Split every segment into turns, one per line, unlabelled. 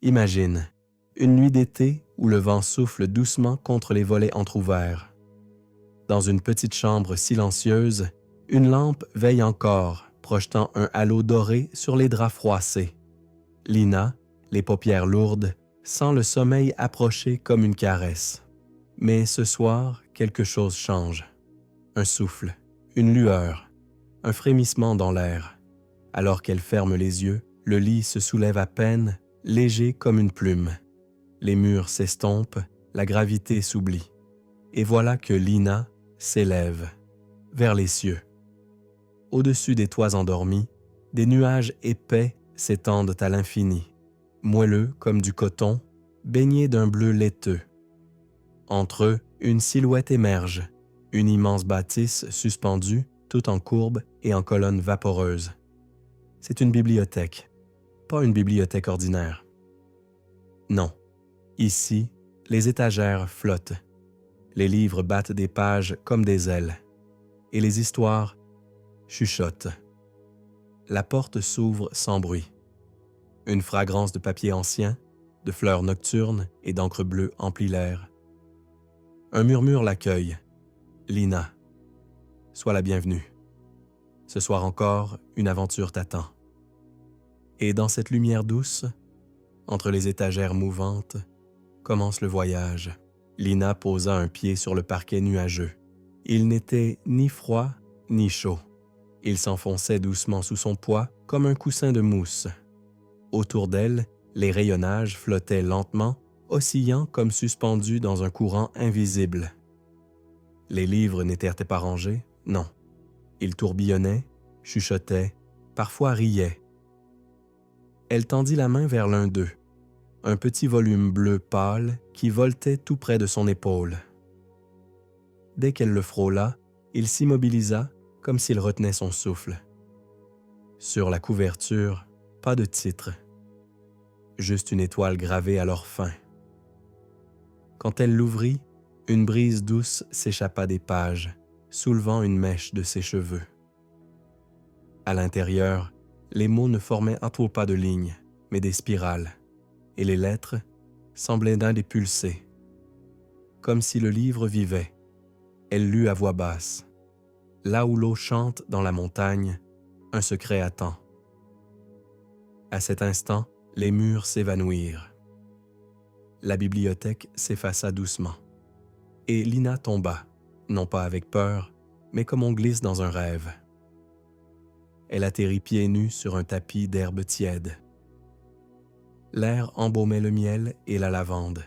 Imagine, une nuit d'été où le vent souffle doucement contre les volets entr'ouverts. Dans une petite chambre silencieuse, une lampe veille encore, projetant un halo doré sur les draps froissés. Lina, les paupières lourdes, sent le sommeil approcher comme une caresse. Mais ce soir, quelque chose change. Un souffle, une lueur, un frémissement dans l'air. Alors qu'elle ferme les yeux, le lit se soulève à peine, léger comme une plume. Les murs s'estompent, la gravité s'oublie. Et voilà que Lina s'élève vers les cieux. Au-dessus des toits endormis, des nuages épais s'étendent à l'infini, moelleux comme du coton, baignés d'un bleu laiteux. Entre eux, une silhouette émerge, une immense bâtisse suspendue, tout en courbe et en colonnes vaporeuses. C'est une bibliothèque, pas une bibliothèque ordinaire. Non, ici, les étagères flottent. Les livres battent des pages comme des ailes. Et les histoires chuchotent. La porte s'ouvre sans bruit. Une fragrance de papier ancien, de fleurs nocturnes et d'encre bleue emplit l'air. Un murmure l'accueille. Lina, sois la bienvenue. Ce soir encore, une aventure t'attend. Et dans cette lumière douce, entre les étagères mouvantes, commence le voyage. Lina posa un pied sur le parquet nuageux. Il n'était ni froid ni chaud. Il s'enfonçait doucement sous son poids comme un coussin de mousse. Autour d'elle, les rayonnages flottaient lentement, oscillant comme suspendus dans un courant invisible. Les livres n'étaient pas rangés, non. Ils tourbillonnaient, chuchotaient, parfois riaient. Elle tendit la main vers l'un d'eux, un petit volume bleu pâle qui voltait tout près de son épaule. Dès qu'elle le frôla, il s'immobilisa comme s'il retenait son souffle. Sur la couverture, pas de titre, juste une étoile gravée à leur fin. Quand elle l'ouvrit, une brise douce s'échappa des pages, soulevant une mèche de ses cheveux. À l'intérieur, les mots ne formaient à tout pas de lignes, mais des spirales, et les lettres semblaient d'un des pulser. Comme si le livre vivait, elle lut à voix basse. Là où l'eau chante dans la montagne, un secret attend. À cet instant, les murs s'évanouirent. La bibliothèque s'effaça doucement. Et Lina tomba, non pas avec peur, mais comme on glisse dans un rêve. Elle atterrit pieds nus sur un tapis d'herbe tiède. L'air embaumait le miel et la lavande.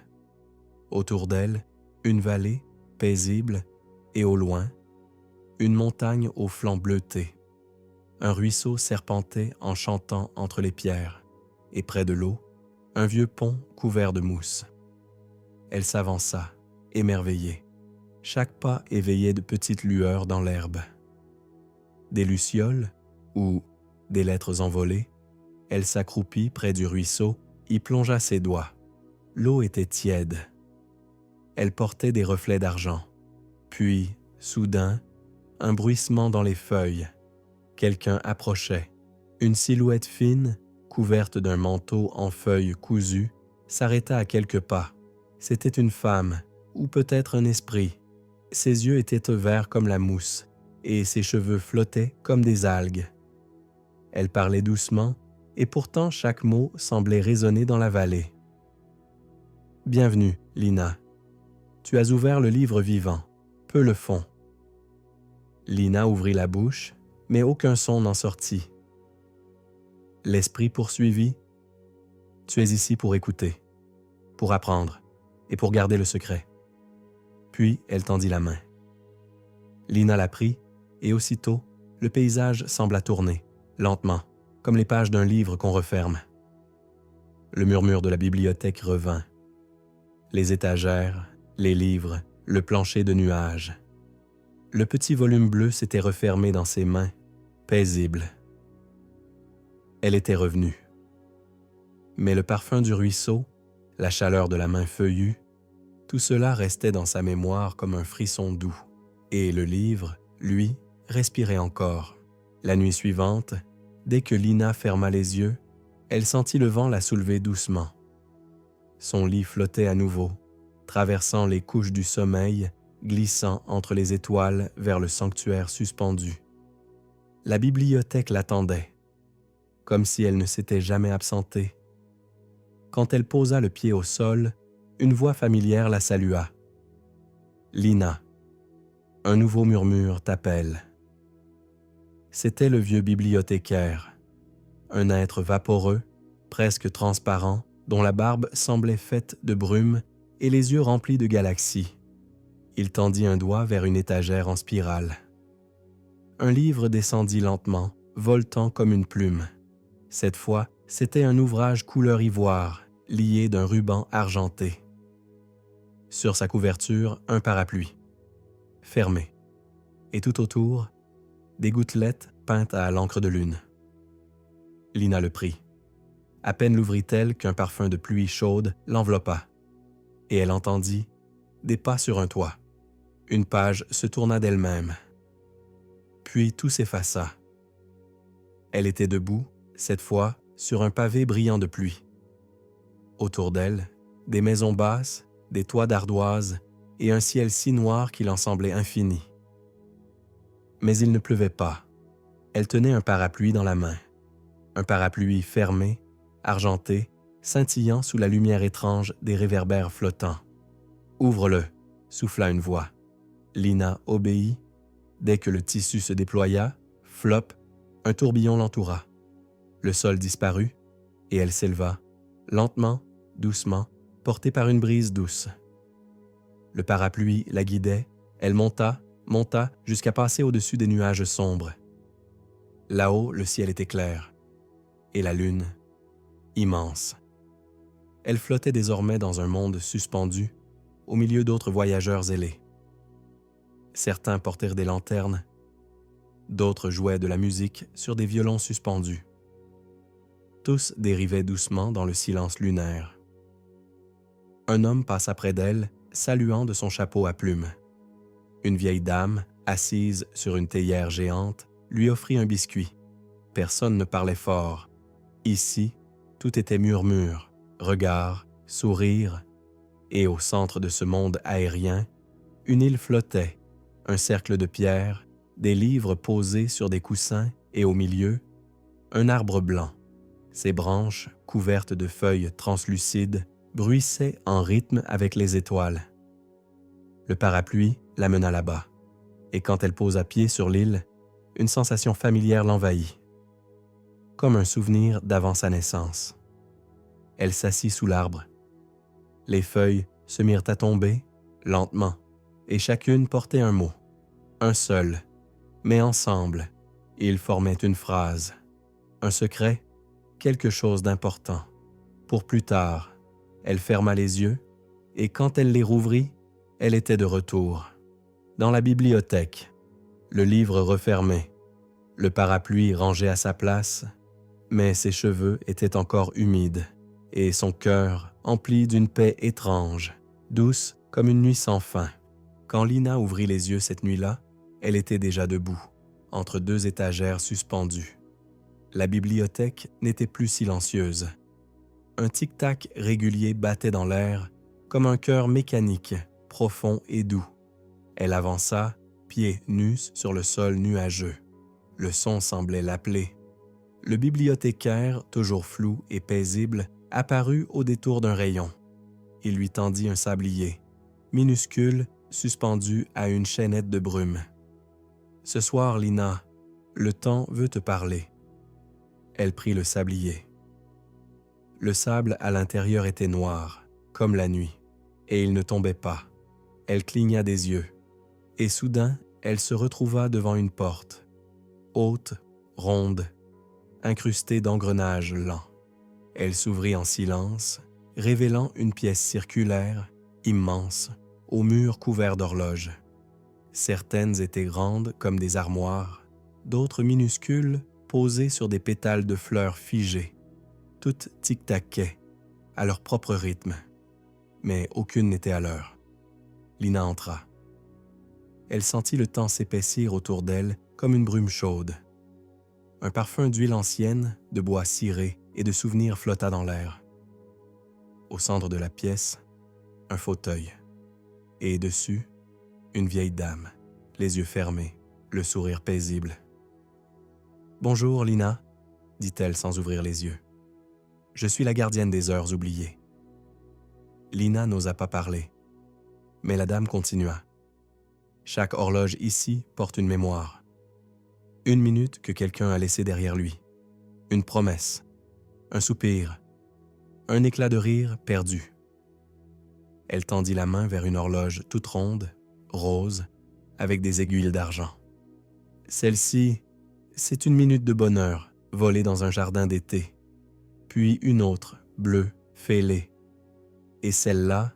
Autour d'elle, une vallée, paisible, et au loin, une montagne aux flancs bleutés. Un ruisseau serpentait en chantant entre les pierres, et près de l'eau, un vieux pont couvert de mousse. Elle s'avança, émerveillée. Chaque pas éveillait de petites lueurs dans l'herbe. Des lucioles, ou des lettres envolées, elle s'accroupit près du ruisseau, y plongea ses doigts. L'eau était tiède. Elle portait des reflets d'argent. Puis, soudain, un bruissement dans les feuilles. Quelqu'un approchait. Une silhouette fine, couverte d'un manteau en feuilles cousues, s'arrêta à quelques pas. C'était une femme, ou peut-être un esprit. Ses yeux étaient verts comme la mousse, et ses cheveux flottaient comme des algues. Elle parlait doucement, et pourtant chaque mot semblait résonner dans la vallée. « Bienvenue, Lina. Tu as ouvert le livre vivant. Peu le font. » Lina ouvrit la bouche, mais aucun son n'en sortit. L'esprit poursuivit. « Tu es ici pour écouter, pour apprendre et pour garder le secret. » Puis elle tendit la main. Lina la prit, et aussitôt, le paysage sembla tourner, lentement, comme les pages d'un livre qu'on referme. Le murmure de la bibliothèque revint. Les étagères, les livres, le plancher de nuages. Le petit volume bleu s'était refermé dans ses mains, paisible. Elle était revenue. Mais le parfum du ruisseau, la chaleur de la main feuillue, tout cela restait dans sa mémoire comme un frisson doux. Et le livre, lui, respirait encore. La nuit suivante, dès que Lina ferma les yeux, elle sentit le vent la soulever doucement. Son lit flottait à nouveau, traversant les couches du sommeil, glissant entre les étoiles vers le sanctuaire suspendu. La bibliothèque l'attendait, comme si elle ne s'était jamais absentée. Quand elle posa le pied au sol, une voix familière la salua. « Lina, un nouveau murmure t'appelle. » C'était le vieux bibliothécaire, un être vaporeux, presque transparent, dont la barbe semblait faite de brume et les yeux remplis de galaxies. Il tendit un doigt vers une étagère en spirale. Un livre descendit lentement, voltant comme une plume. Cette fois, c'était un ouvrage couleur ivoire, lié d'un ruban argenté. Sur sa couverture, un parapluie, fermé. Et tout autour, des gouttelettes peintes à l'encre de lune. Lina le prit. À peine l'ouvrit-elle qu'un parfum de pluie chaude l'enveloppa. Et elle entendit des pas sur un toit. Une page se tourna d'elle-même. Puis tout s'effaça. Elle était debout, cette fois, sur un pavé brillant de pluie. Autour d'elle, des maisons basses, des toits d'ardoise et un ciel si noir qu'il en semblait infini. Mais il ne pleuvait pas. Elle tenait un parapluie dans la main. Un parapluie fermé, argenté, scintillant sous la lumière étrange des réverbères flottants. « Ouvre-le » souffla une voix. Lina obéit. Dès que le tissu se déploya, flop, un tourbillon l'entoura. Le sol disparut, et elle s'éleva, lentement, doucement, portée par une brise douce. Le parapluie la guidait, elle monta, jusqu'à passer au-dessus des nuages sombres. Là-haut, le ciel était clair, et la lune, immense. Elle flottait désormais dans un monde suspendu, au milieu d'autres voyageurs ailés. Certains portèrent des lanternes, d'autres jouaient de la musique sur des violons suspendus. Tous dérivaient doucement dans le silence lunaire. Un homme passa près d'elle, saluant de son chapeau à plumes. Une vieille dame, assise sur une théière géante, lui offrit un biscuit. Personne ne parlait fort. Ici, tout était murmure, regard, sourire, et au centre de ce monde aérien, une île flottait, un cercle de pierre, des livres posés sur des coussins et au milieu, un arbre blanc. Ses branches, couvertes de feuilles translucides, bruissaient en rythme avec les étoiles. Le parapluie la mena là-bas, et quand elle posa pied sur l'île, une sensation familière l'envahit, comme un souvenir d'avant sa naissance. Elle s'assit sous l'arbre. Les feuilles se mirent à tomber, lentement, et chacune portait un mot, un seul, mais ensemble, ils formaient une phrase, un secret, quelque chose d'important. Pour plus tard, elle ferma les yeux, et quand elle les rouvrit, elle était de retour. Dans la bibliothèque, le livre refermé, le parapluie rangé à sa place, mais ses cheveux étaient encore humides, et son cœur empli d'une paix étrange, douce comme une nuit sans fin. Quand Lina ouvrit les yeux cette nuit-là, elle était déjà debout, entre deux étagères suspendues. La bibliothèque n'était plus silencieuse. Un tic-tac régulier battait dans l'air, comme un cœur mécanique, profond et doux. Elle avança, pieds nus sur le sol nuageux. Le son semblait l'appeler. Le bibliothécaire, toujours flou et paisible, apparut au détour d'un rayon. Il lui tendit un sablier, minuscule, suspendu à une chaînette de brume. « Ce soir, Lina, le temps veut te parler. » Elle prit le sablier. Le sable à l'intérieur était noir, comme la nuit, et il ne tombait pas. Elle cligna des yeux, et soudain, elle se retrouva devant une porte, haute, ronde, incrustée d'engrenages lents. Elle s'ouvrit en silence, révélant une pièce circulaire, immense, aux murs couverts d'horloges. Certaines étaient grandes comme des armoires, d'autres minuscules, posées sur des pétales de fleurs figées. Toutes tic-taquaient, à leur propre rythme, mais aucune n'était à l'heure. Lina entra. Elle sentit le temps s'épaissir autour d'elle comme une brume chaude. Un parfum d'huile ancienne, de bois ciré et de souvenirs flotta dans l'air. Au centre de la pièce, un fauteuil. Et dessus, une vieille dame, les yeux fermés, le sourire paisible. « Bonjour, Lina, » dit-elle sans ouvrir les yeux. « Je suis la gardienne des heures oubliées. » Lina n'osa pas parler, mais la dame continua. « Chaque horloge ici porte une mémoire. Une minute que quelqu'un a laissée derrière lui. Une promesse, un soupir, un éclat de rire perdu. » Elle tendit la main vers une horloge toute ronde, rose, avec des aiguilles d'argent. « Celle-ci, c'est une minute de bonheur, volée dans un jardin d'été. Puis une autre, bleue, fêlée. Et celle-là,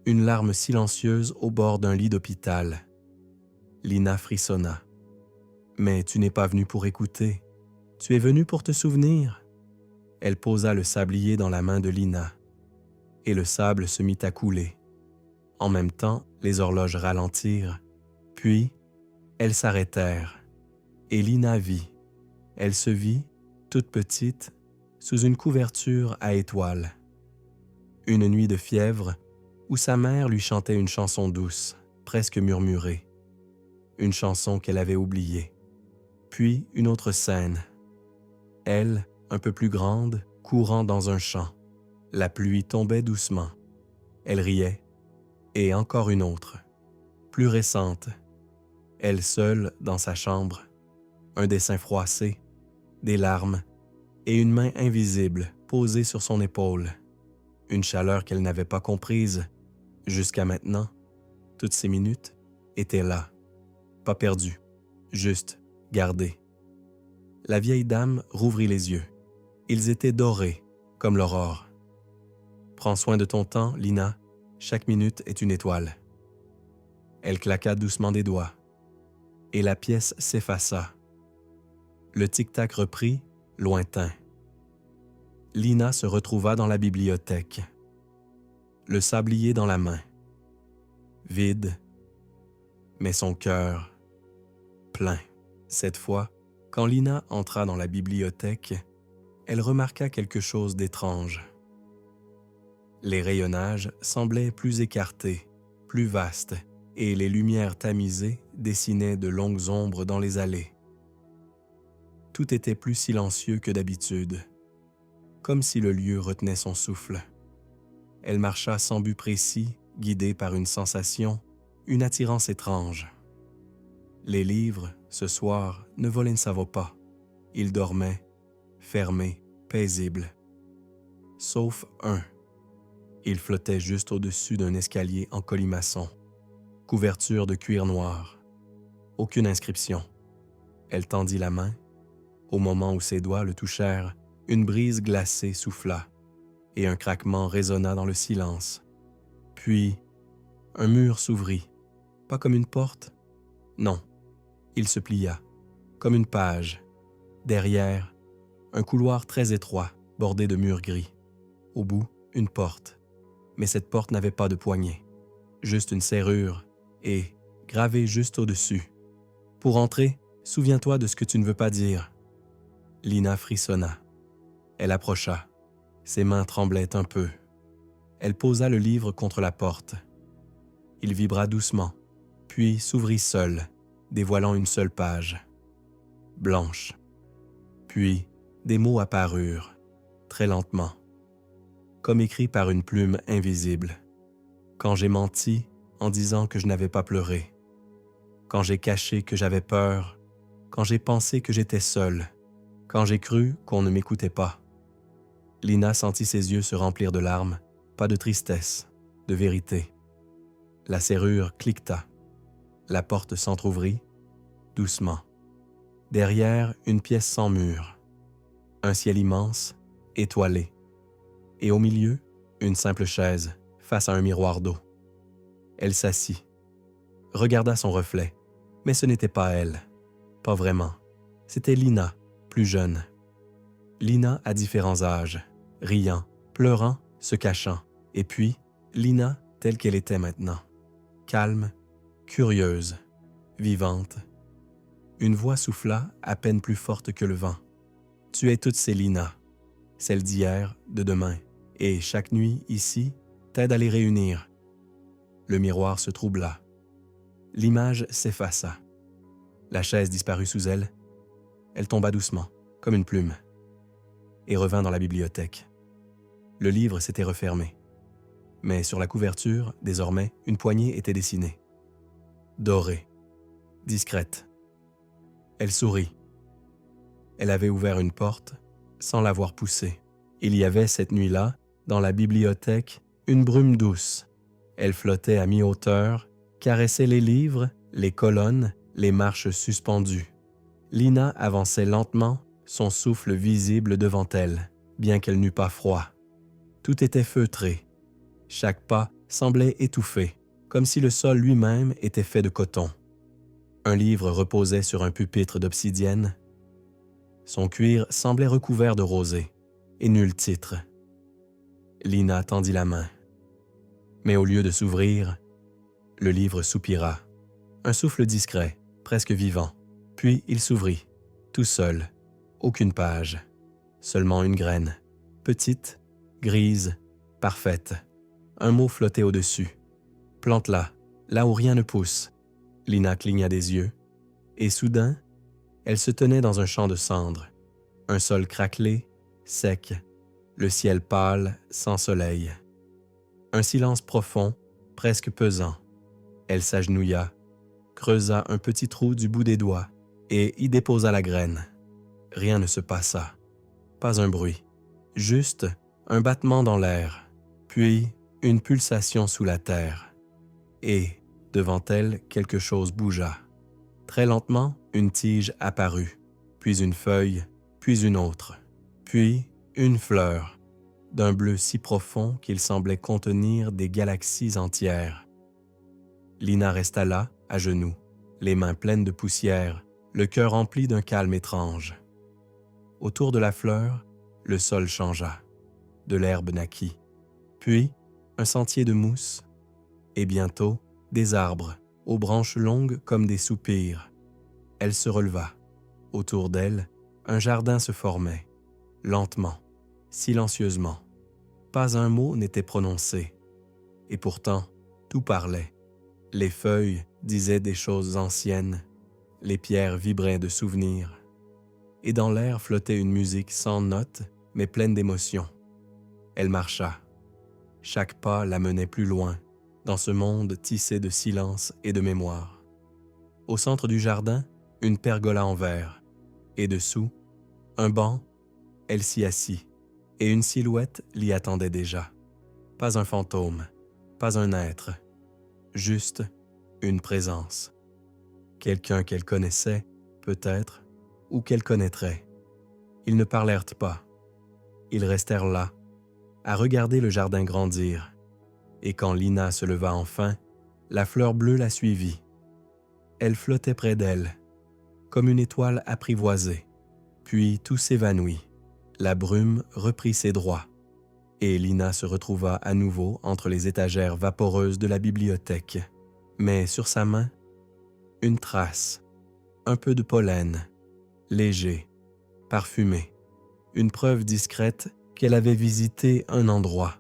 une larme silencieuse au bord d'un lit d'hôpital. » Lina frissonna. « Mais tu n'es pas venue pour écouter. Tu es venue pour te souvenir. » Elle posa le sablier dans la main de Lina. Et le sable se mit à couler. En même temps, les horloges ralentirent, puis elles s'arrêtèrent. Et Lina vit. Elle se vit, toute petite, sous une couverture à étoiles. Une nuit de fièvre où sa mère lui chantait une chanson douce, presque murmurée. Une chanson qu'elle avait oubliée. Puis une autre scène. Elle, un peu plus grande, courant dans un champ. La pluie tombait doucement. Elle riait. Et encore une autre, plus récente. Elle seule dans sa chambre. Un dessin froissé, des larmes et une main invisible posée sur son épaule. Une chaleur qu'elle n'avait pas comprise. Jusqu'à maintenant, toutes ces minutes étaient là. Pas perdues, juste gardées. La vieille dame rouvrit les yeux. Ils étaient dorés, comme l'aurore. « Prends soin de ton temps, Lina. Chaque minute est une étoile. » Elle claqua doucement des doigts. Et la pièce s'effaça. Le tic-tac reprit, lointain. Lina se retrouva dans la bibliothèque. Le sablier dans la main. Vide, mais son cœur plein. Cette fois, quand Lina entra dans la bibliothèque, elle remarqua quelque chose d'étrange. Les rayonnages semblaient plus écartés, plus vastes, et les lumières tamisées dessinaient de longues ombres dans les allées. Tout était plus silencieux que d'habitude, comme si le lieu retenait son souffle. Elle marcha sans but précis, guidée par une sensation, une attirance étrange. Les livres, ce soir, ne volaient ne savaient pas. Ils dormaient, fermés, paisibles. Sauf un. Il flottait juste au-dessus d'un escalier en colimaçon. Couverture de cuir noir. Aucune inscription. Elle tendit la main. Au moment où ses doigts le touchèrent, une brise glacée souffla, et un craquement résonna dans le silence. Puis, un mur s'ouvrit, pas comme une porte. Non, il se plia, comme une page. Derrière, un couloir très étroit, bordé de murs gris. Au bout, une porte. Mais cette porte n'avait pas de poignée, juste une serrure, et, gravée juste au-dessus. « Pour entrer, souviens-toi de ce que tu ne veux pas dire. » Lina frissonna. Elle approcha. Ses mains tremblaient un peu. Elle posa le livre contre la porte. Il vibra doucement, puis s'ouvrit seul, dévoilant une seule page. Blanche. Puis, des mots apparurent, très lentement, comme écrits par une plume invisible. Quand j'ai menti en disant que je n'avais pas pleuré. Quand j'ai caché que j'avais peur. Quand j'ai pensé que j'étais seul. Quand j'ai cru qu'on ne m'écoutait pas. Lina sentit ses yeux se remplir de larmes, pas de tristesse, de vérité. La serrure cliqueta. La porte s'entr'ouvrit, doucement. Derrière, une pièce sans mur. Un ciel immense, étoilé. Et au milieu, une simple chaise, face à un miroir d'eau. Elle s'assit, regarda son reflet, mais ce n'était pas elle. Pas vraiment. C'était Lina, plus jeune. Lina à différents âges, riant, pleurant, se cachant. Et puis, Lina telle qu'elle était maintenant. Calme, curieuse, vivante. Une voix souffla à peine plus forte que le vent. « Tu es toutes ces Lina, celles d'hier, de demain, et chaque nuit, ici, t'aide à les réunir. » Le miroir se troubla. L'image s'effaça. La chaise disparut sous elle. Elle tomba doucement, comme une plume, et revint dans la bibliothèque. Le livre s'était refermé. Mais sur la couverture, désormais, une poignée était dessinée. Dorée, discrète. Elle sourit. Elle avait ouvert une porte sans l'avoir poussée. Il y avait cette nuit-là, dans la bibliothèque, une brume douce. Elle flottait à mi-hauteur, caressait les livres, les colonnes, les marches suspendues. Lina avançait lentement, son souffle visible devant elle, bien qu'elle n'eût pas froid. Tout était feutré. Chaque pas semblait étouffé, comme si le sol lui-même était fait de coton. Un livre reposait sur un pupitre d'obsidienne. Son cuir semblait recouvert de rosée, et nul titre. Lina tendit la main. Mais au lieu de s'ouvrir, le livre soupira. Un souffle discret, presque vivant. Puis il s'ouvrit, tout seul, aucune page, seulement une graine, petite, grise, parfaite. Un mot flottait au-dessus. Plante-la, là où rien ne pousse. Lina cligna des yeux, et soudain, elle se tenait dans un champ de cendres. Un sol craquelé, sec, le ciel pâle, sans soleil. Un silence profond, presque pesant. Elle s'agenouilla, creusa un petit trou du bout des doigts et y déposa la graine. Rien ne se passa. Pas un bruit. Juste un battement dans l'air, puis une pulsation sous la terre. Et, devant elle, quelque chose bougea. Très lentement, une tige apparut, puis une feuille, puis une autre, puis une fleur, d'un bleu si profond qu'il semblait contenir des galaxies entières. Lina resta là, à genoux, les mains pleines de poussière, le cœur rempli d'un calme étrange. Autour de la fleur, le sol changea, de l'herbe naquit, puis un sentier de mousse, et bientôt des arbres, aux branches longues comme des soupirs. Elle se releva. Autour d'elle, un jardin se formait, lentement, silencieusement. Pas un mot n'était prononcé, et pourtant, tout parlait. Les feuilles disaient des choses anciennes, les pierres vibraient de souvenirs, et dans l'air flottait une musique sans notes, mais pleine d'émotion. Elle marcha. Chaque pas la menait plus loin, dans ce monde tissé de silence et de mémoire. Au centre du jardin, une pergola en verre, et dessous, un banc. Elle s'y assit, et une silhouette l'y attendait déjà. Pas un fantôme, pas un être, juste une présence. Quelqu'un qu'elle connaissait, peut-être, ou qu'elle connaîtrait. Ils ne parlèrent pas. Ils restèrent là, à regarder le jardin grandir. Et quand Lina se leva enfin, la fleur bleue la suivit. Elle flottait près d'elle, comme une étoile apprivoisée. Puis tout s'évanouit. La brume reprit ses droits. Et Lina se retrouva à nouveau entre les étagères vaporeuses de la bibliothèque. Mais sur sa main, une trace, un peu de pollen, léger, parfumé, une preuve discrète qu'elle avait visité un endroit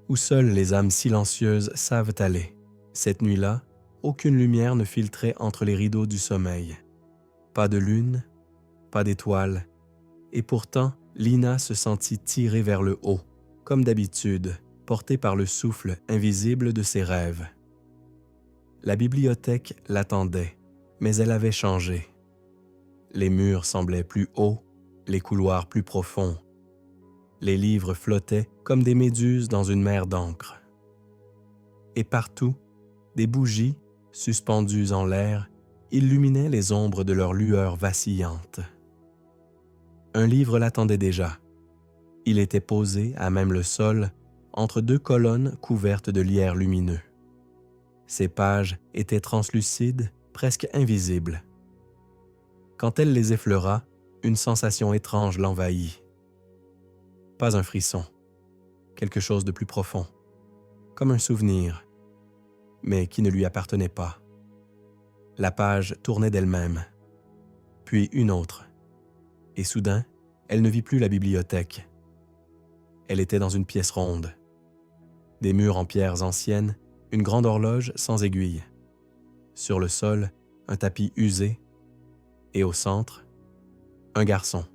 où seules les âmes silencieuses savent aller. Cette nuit-là, aucune lumière ne filtrait entre les rideaux du sommeil. Pas de lune, pas d'étoiles, et pourtant Lina se sentit tirée vers le haut, comme d'habitude, portée par le souffle invisible de ses rêves. La bibliothèque l'attendait, mais elle avait changé. Les murs semblaient plus hauts, les couloirs plus profonds. Les livres flottaient comme des méduses dans une mer d'encre. Et partout, des bougies, suspendues en l'air, illuminaient les ombres de leurs lueurs vacillantes. Un livre l'attendait déjà. Il était posé à même le sol, entre deux colonnes couvertes de lierre lumineux. Ses pages étaient translucides, presque invisibles. Quand elle les effleura, une sensation étrange l'envahit. Pas un frisson, quelque chose de plus profond, comme un souvenir, mais qui ne lui appartenait pas. La page tournait d'elle-même, puis une autre, et soudain, elle ne vit plus la bibliothèque. Elle était dans une pièce ronde. Des murs en pierres anciennes, une grande horloge sans aiguille. Sur le sol, un tapis usé. Et au centre, un garçon.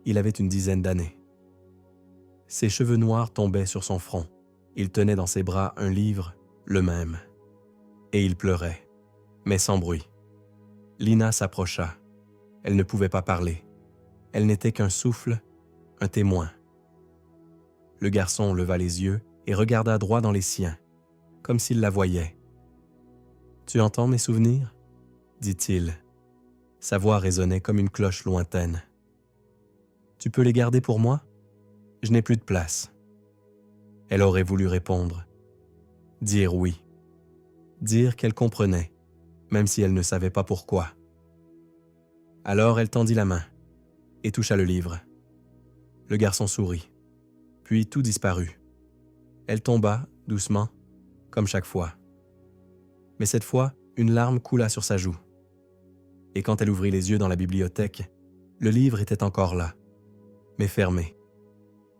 Il avait une dizaine d'années. Ses cheveux noirs tombaient sur son front. Il tenait dans ses bras un livre, le même. Et il pleurait, mais sans bruit. Lina s'approcha. Elle ne pouvait pas parler. Elle n'était qu'un souffle, un témoin. Le garçon leva les yeux et regarda droit dans les siens, comme s'il la voyait. « Tu entends mes souvenirs ?» dit-il. Sa voix résonnait comme une cloche lointaine. « Tu peux les garder pour moi? Je n'ai plus de place. » Elle aurait voulu répondre. Dire oui. Dire qu'elle comprenait, même si elle ne savait pas pourquoi. Alors elle tendit la main et toucha le livre. Le garçon sourit, puis tout disparut. Elle tomba, doucement, comme chaque fois. Mais cette fois, une larme coula sur sa joue. Et quand elle ouvrit les yeux dans la bibliothèque, le livre était encore là, mais fermé.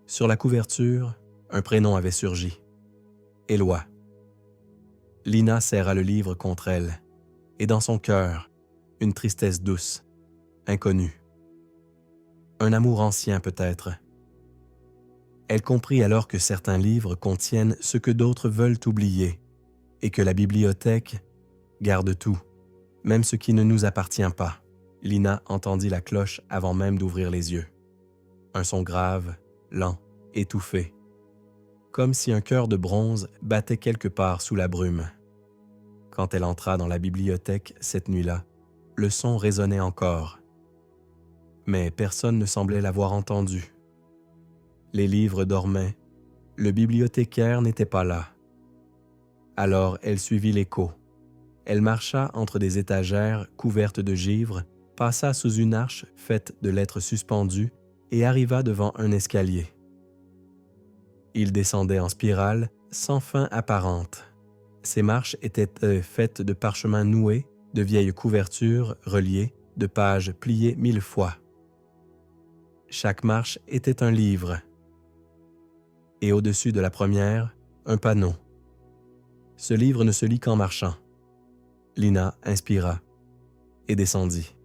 Sur la couverture, un prénom avait surgi. Éloi. Lina serra le livre contre elle, et dans son cœur, une tristesse douce, inconnue. Un amour ancien peut-être. Elle comprit alors que certains livres contiennent ce que d'autres veulent oublier, et que la bibliothèque garde tout, même ce qui ne nous appartient pas. Lina entendit la cloche avant même d'ouvrir les yeux. Un son grave, lent, étouffé, comme si un cœur de bronze battait quelque part sous la brume. Quand elle entra dans la bibliothèque cette nuit-là, le son résonnait encore. Mais personne ne semblait l'avoir entendu. Les livres dormaient, le bibliothécaire n'était pas là. Alors elle suivit l'écho. Elle marcha entre des étagères couvertes de givre, passa sous une arche faite de lettres suspendues et arriva devant un escalier. Il descendait en spirale, sans fin apparente. Ces marches étaient faites de parchemins noués, de vieilles couvertures reliées, de pages pliées 1000 fois. Chaque marche était un livre. Et au-dessus de la première, un panneau. Ce livre ne se lit qu'en marchant. Lina inspira et descendit.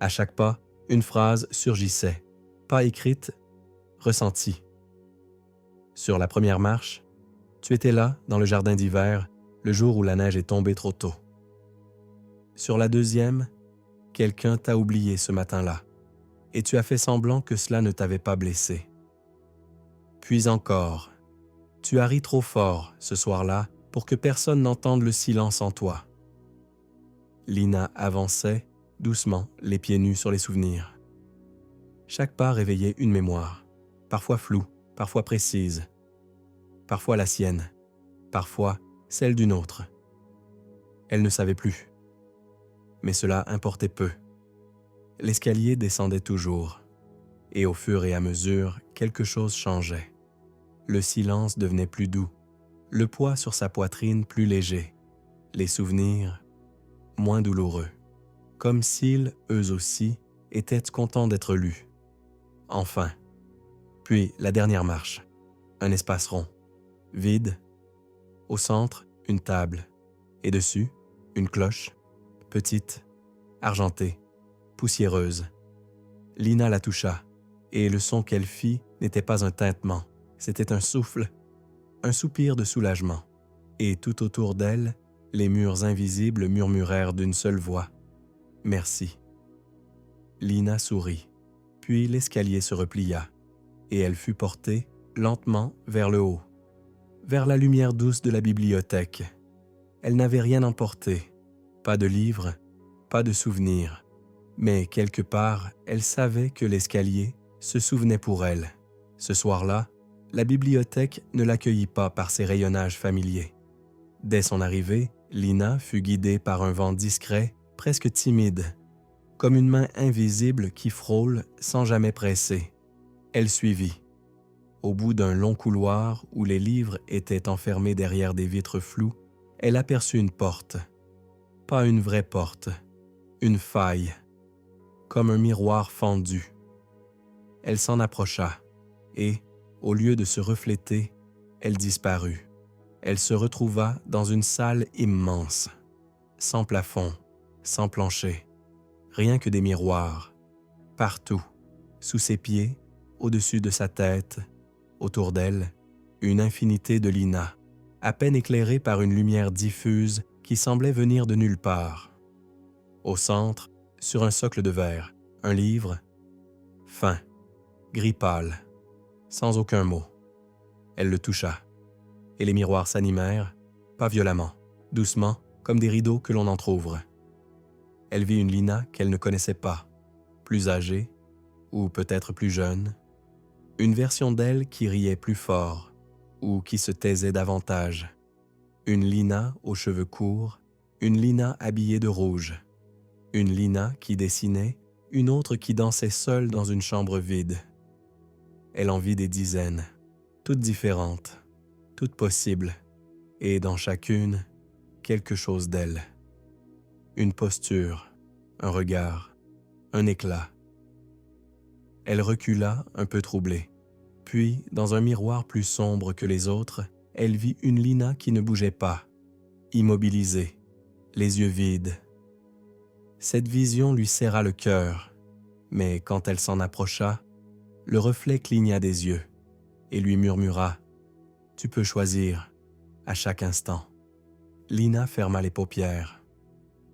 À chaque pas, une phrase surgissait, pas écrite, ressentie. Sur la première marche, tu étais là, dans le jardin d'hiver, le jour où la neige est tombée trop tôt. Sur la deuxième, quelqu'un t'a oublié ce matin-là, et tu as fait semblant que cela ne t'avait pas blessé. Puis encore, tu as ri trop fort ce soir-là pour que personne n'entende le silence en toi. Lina avançait, doucement, les pieds nus sur les souvenirs. Chaque pas réveillait une mémoire, parfois floue, parfois précise, parfois la sienne, parfois celle d'une autre. Elle ne savait plus. Mais cela importait peu. L'escalier descendait toujours, et au fur et à mesure, quelque chose changeait. Le silence devenait plus doux, le poids sur sa poitrine plus léger, les souvenirs moins douloureux, comme s'ils, eux aussi, étaient contents d'être lus. Enfin, puis la dernière marche, un espace rond, vide, au centre, une table, et dessus, une cloche, petite, argentée, poussiéreuse. Lina la toucha, et le son qu'elle fit n'était pas un tintement, c'était un souffle, un soupir de soulagement. Et tout autour d'elle, les murs invisibles murmurèrent d'une seule voix « Merci ». Lina sourit, puis l'escalier se replia, et elle fut portée lentement vers le haut, vers la lumière douce de la bibliothèque. Elle n'avait rien emporté, pas de livres, pas de souvenirs, mais quelque part, elle savait que l'escalier se souvenait pour elle. Ce soir-là, la bibliothèque ne l'accueillit pas par ses rayonnages familiers. Dès son arrivée, Lina fut guidée par un vent discret, presque timide, comme une main invisible qui frôle sans jamais presser. Elle suivit. Au bout d'un long couloir où les livres étaient enfermés derrière des vitres floues, elle aperçut une porte. Pas une vraie porte, une faille, comme un miroir fendu. Elle s'en approcha et, Au lieu de se refléter, elle disparut. Elle se retrouva dans une salle immense, sans plafond, sans plancher, rien que des miroirs, partout, sous ses pieds, au-dessus de sa tête, autour d'elle, une infinité de Lina, à peine éclairée par une lumière diffuse qui semblait venir de nulle part. Au centre, sur un socle de verre, un livre, fin, gris pâle, sans aucun mot. Elle le toucha, et les miroirs s'animèrent, pas violemment, doucement, comme des rideaux que l'on entr'ouvre. Elle vit une Lina qu'elle ne connaissait pas, plus âgée, ou peut-être plus jeune, une version d'elle qui riait plus fort, ou qui se taisait davantage, une Lina aux cheveux courts, une Lina habillée de rouge, une Lina qui dessinait, une autre qui dansait seule dans une chambre vide. Elle en vit des dizaines, toutes différentes, toutes possibles, et dans chacune, quelque chose d'elle. Une posture, un regard, un éclat. Elle recula, un peu troublée. Puis, dans un miroir plus sombre que les autres, elle vit une Lina qui ne bougeait pas, immobilisée, les yeux vides. Cette vision lui serra le cœur, mais quand elle s'en approcha, le reflet cligna des yeux et lui murmura « Tu peux choisir, à chaque instant. » Lina ferma les paupières.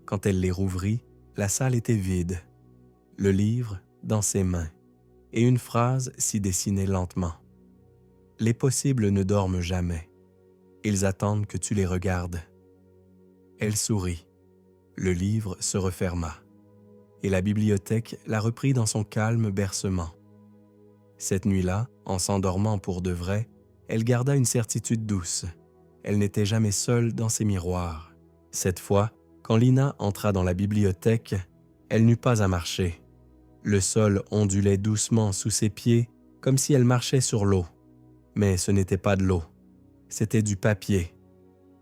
Quand elle les rouvrit, la salle était vide, le livre dans ses mains, et une phrase s'y dessinait lentement. « Les possibles ne dorment jamais. Ils attendent que tu les regardes. » Elle sourit. Le livre se referma, et la bibliothèque la reprit dans son calme bercement. Cette nuit-là, en s'endormant pour de vrai, elle garda une certitude douce. Elle n'était jamais seule dans ses miroirs. Cette fois, quand Lina entra dans la bibliothèque, elle n'eut pas à marcher. Le sol ondulait doucement sous ses pieds, comme si elle marchait sur l'eau. Mais ce n'était pas de l'eau, c'était du papier.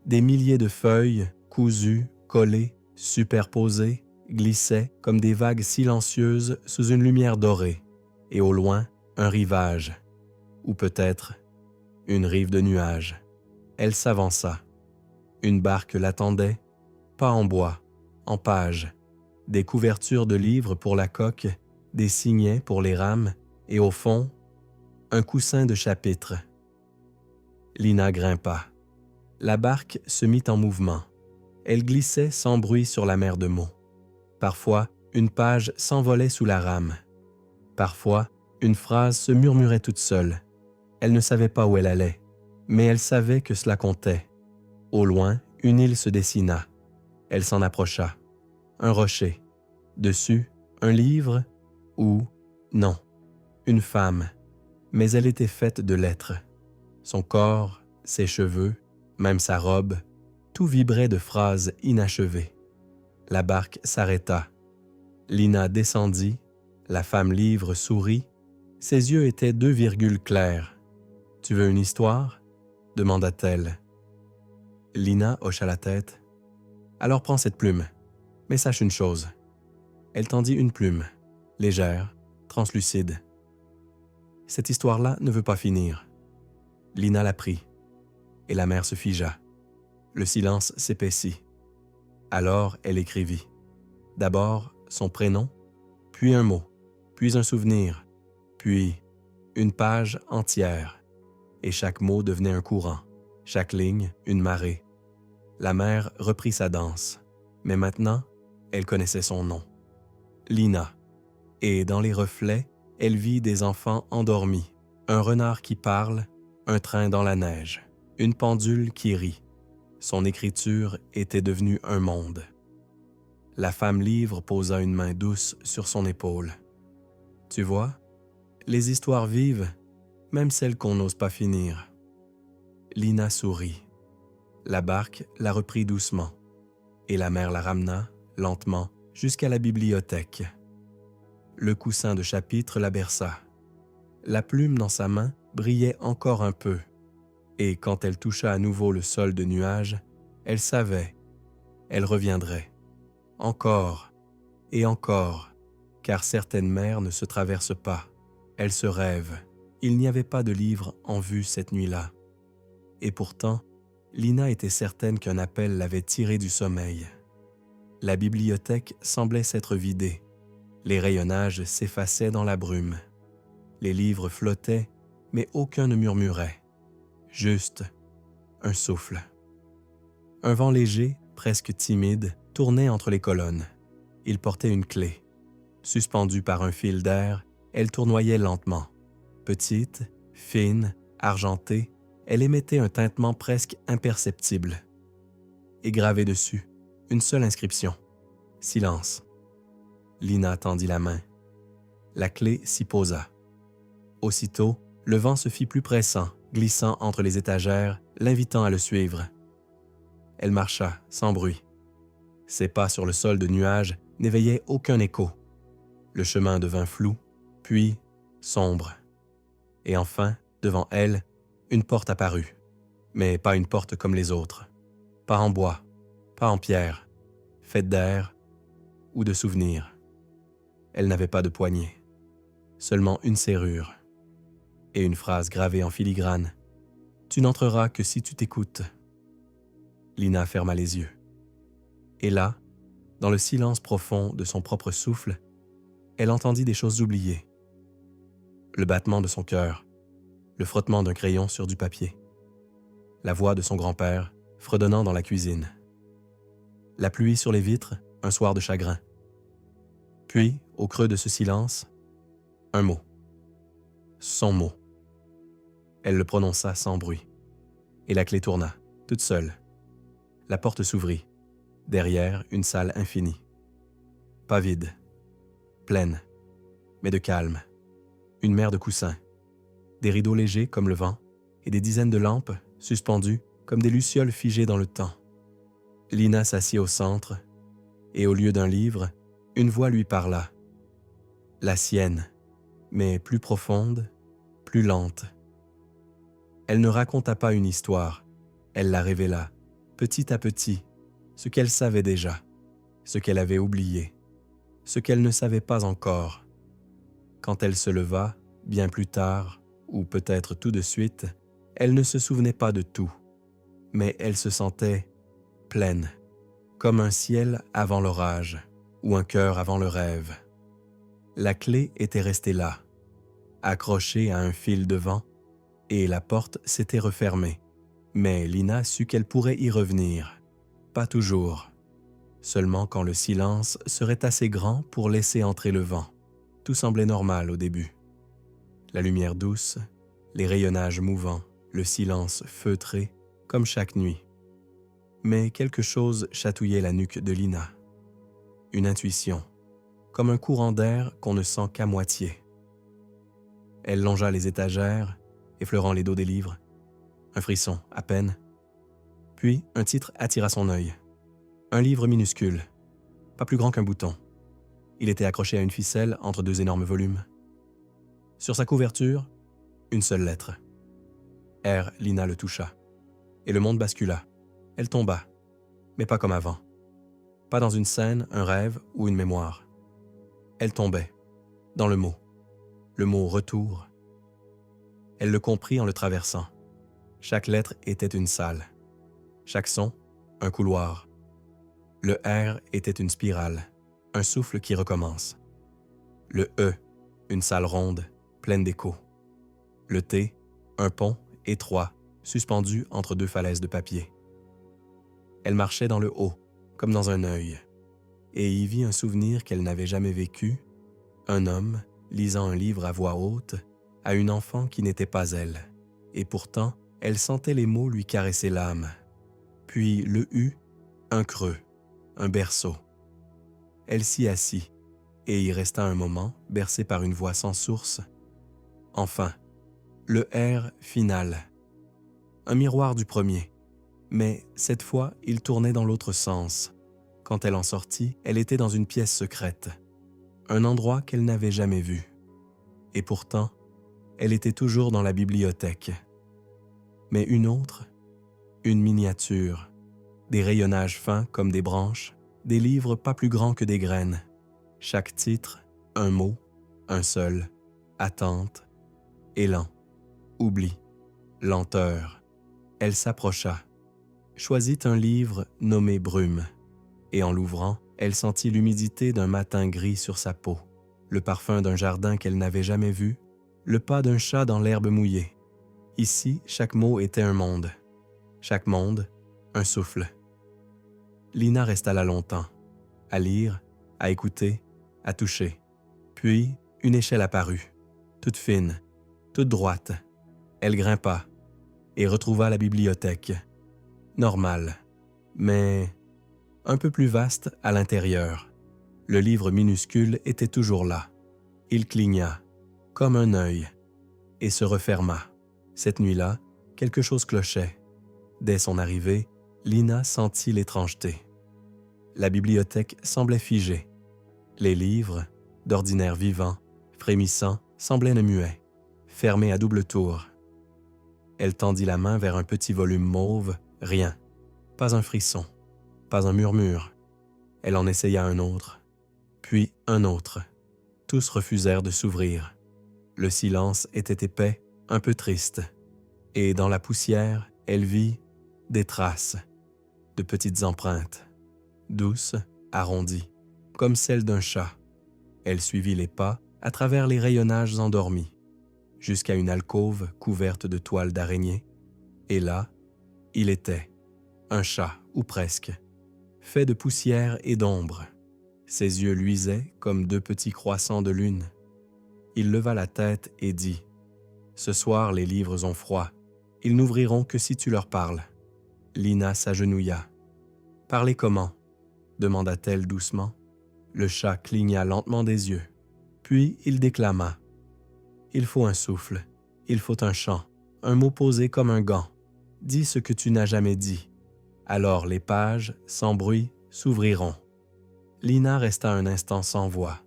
Des milliers de feuilles, cousues, collées, superposées, glissaient comme des vagues silencieuses sous une lumière dorée. Et au loin, un rivage, ou peut-être une rive de nuages. Elle s'avança. Une barque l'attendait, pas en bois, en page, des couvertures de livres pour la coque, des signets pour les rames, et au fond, un coussin de chapitres. Lina grimpa. La barque se mit en mouvement. Elle glissait sans bruit sur la mer de mots. Parfois, une page s'envolait sous la rame. Parfois, une phrase se murmurait toute seule. Elle ne savait pas où elle allait, mais elle savait que cela comptait. Au loin, une île se dessina. Elle s'en approcha. Un rocher. Dessus, un livre ou, non, une femme. Mais elle était faite de lettres. Son corps, ses cheveux, même sa robe, tout vibrait de phrases inachevées. La barque s'arrêta. Lina descendit, la femme livre sourit. Ses yeux étaient 2 virgules clairs. « Tu veux une histoire ?» demanda-t-elle. Lina hocha la tête. « Alors prends cette plume, mais sache une chose. » Elle tendit une plume, légère, translucide. « Cette histoire-là ne veut pas finir. » Lina la prit, et la mer se figea. Le silence s'épaissit. Alors elle écrivit. D'abord son prénom, puis un mot, puis un souvenir, puis une page entière. Et chaque mot devenait un courant, chaque ligne une marée. La mer reprit sa danse, mais maintenant, elle connaissait son nom. Lina. Et dans les reflets, elle vit des enfants endormis, un renard qui parle, un train dans la neige, une pendule qui rit. Son écriture était devenue un monde. La femme livre posa une main douce sur son épaule. « Tu vois, les histoires vivent, même celles qu'on n'ose pas finir. » Lina sourit. La barque la reprit doucement, et la mer la ramena, lentement, jusqu'à la bibliothèque. Le coussin de chapitre la berça. La plume dans sa main brillait encore un peu, et quand elle toucha à nouveau le sol de nuages, elle savait, elle reviendrait. Encore et encore, car certaines mers ne se traversent pas, elles se rêvent, Il n'y avait pas de livre en vue cette nuit-là. Et pourtant, Lina était certaine qu'un appel l'avait tirée du sommeil. La bibliothèque semblait s'être vidée. Les rayonnages s'effaçaient dans la brume. Les livres flottaient, mais aucun ne murmurait. Juste un souffle. Un vent léger, presque timide, tournait entre les colonnes. Il portait une clé. Suspendue par un fil d'air, elle tournoyait lentement. Petite, fine, argentée, elle émettait un tintement presque imperceptible. Et gravée dessus, une seule inscription. Silence. Lina tendit la main. La clé s'y posa. Aussitôt, le vent se fit plus pressant, glissant entre les étagères, l'invitant à le suivre. Elle marcha, sans bruit. Ses pas sur le sol de nuages n'éveillaient aucun écho. Le chemin devint flou, puis sombre. Et enfin, devant elle, une porte apparut. Mais pas une porte comme les autres. Pas en bois, pas en pierre, faite d'air ou de souvenirs. Elle n'avait pas de poignée, seulement une serrure et une phrase gravée en filigrane. « Tu n'entreras que si tu t'écoutes. » Lina ferma les yeux. Et là, dans le silence profond de son propre souffle, elle entendit des choses oubliées. Le battement de son cœur, le frottement d'un crayon sur du papier, la voix de son grand-père fredonnant dans la cuisine, la pluie sur les vitres un soir de chagrin. Puis, au creux de ce silence, un mot. Son mot. Elle le prononça sans bruit, et la clé tourna, toute seule. La porte s'ouvrit, derrière une salle infinie. Pas vide, pleine, mais de calme. Une mer de coussins, des rideaux légers comme le vent, et des dizaines de lampes suspendues comme des lucioles figées dans le temps. Lina s'assit au centre, et au lieu d'un livre, une voix lui parla. La sienne, mais plus profonde, plus lente. Elle ne raconta pas une histoire, elle la révéla, petit à petit, ce qu'elle savait déjà, ce qu'elle avait oublié, ce qu'elle ne savait pas encore. Quand elle se leva, bien plus tard, ou peut-être tout de suite, elle ne se souvenait pas de tout, mais elle se sentait pleine, comme un ciel avant l'orage, ou un cœur avant le rêve. La clé était restée là, accrochée à un fil de vent, et la porte s'était refermée. Mais Lina sut qu'elle pourrait y revenir. Pas toujours. Seulement quand le silence serait assez grand pour laisser entrer le vent. Tout semblait normal au début. La lumière douce, les rayonnages mouvants, le silence feutré, comme chaque nuit. Mais quelque chose chatouillait la nuque de Lina. Une intuition, comme un courant d'air qu'on ne sent qu'à moitié. Elle longea les étagères, effleurant les dos des livres. Un frisson, à peine. Puis, un titre attira son œil. Un livre minuscule, pas plus grand qu'un bouton. Il était accroché à une ficelle entre deux énormes volumes. Sur sa couverture, une seule lettre. R. Lina le toucha. Et le monde bascula. Elle tomba, mais pas comme avant. Pas dans une scène, un rêve ou une mémoire. Elle tombait, dans le mot retour. Elle le comprit en le traversant. Chaque lettre était une salle. Chaque son, un couloir. Le R était une spirale, un souffle qui recommence. Le E, une salle ronde, pleine d'échos. Le T, un pont étroit, suspendu entre deux falaises de papier. Elle marchait dans le haut, comme dans un œil, et y vit un souvenir qu'elle n'avait jamais vécu, un homme lisant un livre à voix haute à une enfant qui n'était pas elle, et pourtant, elle sentait les mots lui caresser l'âme. Puis le U, un creux, un berceau. Elle s'y assit, et y resta un moment, bercée par une voix sans source. Enfin, le R final. Un miroir du premier, mais cette fois, il tournait dans l'autre sens. Quand elle en sortit, elle était dans une pièce secrète, un endroit qu'elle n'avait jamais vu. Et pourtant, elle était toujours dans la bibliothèque. Mais une autre, une miniature, des rayonnages fins comme des branches, des livres pas plus grands que des graines. Chaque titre, un mot, un seul, attente. élan, oubli, lenteur. Elle s'approcha, choisit un livre nommé Brume, et en l'ouvrant, elle sentit l'humidité d'un matin gris sur sa peau, le parfum d'un jardin qu'elle n'avait jamais vu, le pas d'un chat dans l'herbe mouillée. Ici, chaque mot était un monde. Chaque monde, un souffle. Lina resta là longtemps, à lire, à écouter, à toucher. Puis, une échelle apparut, toute fine, toute droite. Elle grimpa et retrouva la bibliothèque. Normale, mais un peu plus vaste à l'intérieur. Le livre minuscule était toujours là. Il cligna, comme un œil, et se referma. Cette nuit-là, quelque chose clochait. Dès son arrivée, Lina sentit l'étrangeté. La bibliothèque semblait figée. Les livres, d'ordinaire vivants, frémissants, semblaient muets, fermés à double tour. Elle tendit la main vers un petit volume mauve, rien. Pas un frisson, pas un murmure. Elle en essaya un autre, puis un autre. Tous refusèrent de s'ouvrir. Le silence était épais, un peu triste. Et dans la poussière, elle vit des traces, de petites empreintes, douces, arrondies, comme celles d'un chat. Elle suivit les pas à travers les rayonnages endormis, jusqu'à une alcôve couverte de toiles d'araignée. Et là, il était, un chat, ou presque, fait de poussière et d'ombre. Ses yeux luisaient comme deux petits croissants de lune. Il leva la tête et dit « Ce soir, les livres ont froid. Ils n'ouvriront que si tu leur parles. » Lina s'agenouilla. « Parler comment ?» demanda-t-elle doucement. Le chat cligna lentement des yeux. Puis il déclama. « Il faut un souffle, il faut un chant, un mot posé comme un gant. Dis ce que tu n'as jamais dit. Alors les pages, sans bruit, s'ouvriront. » Lina resta un instant sans voix.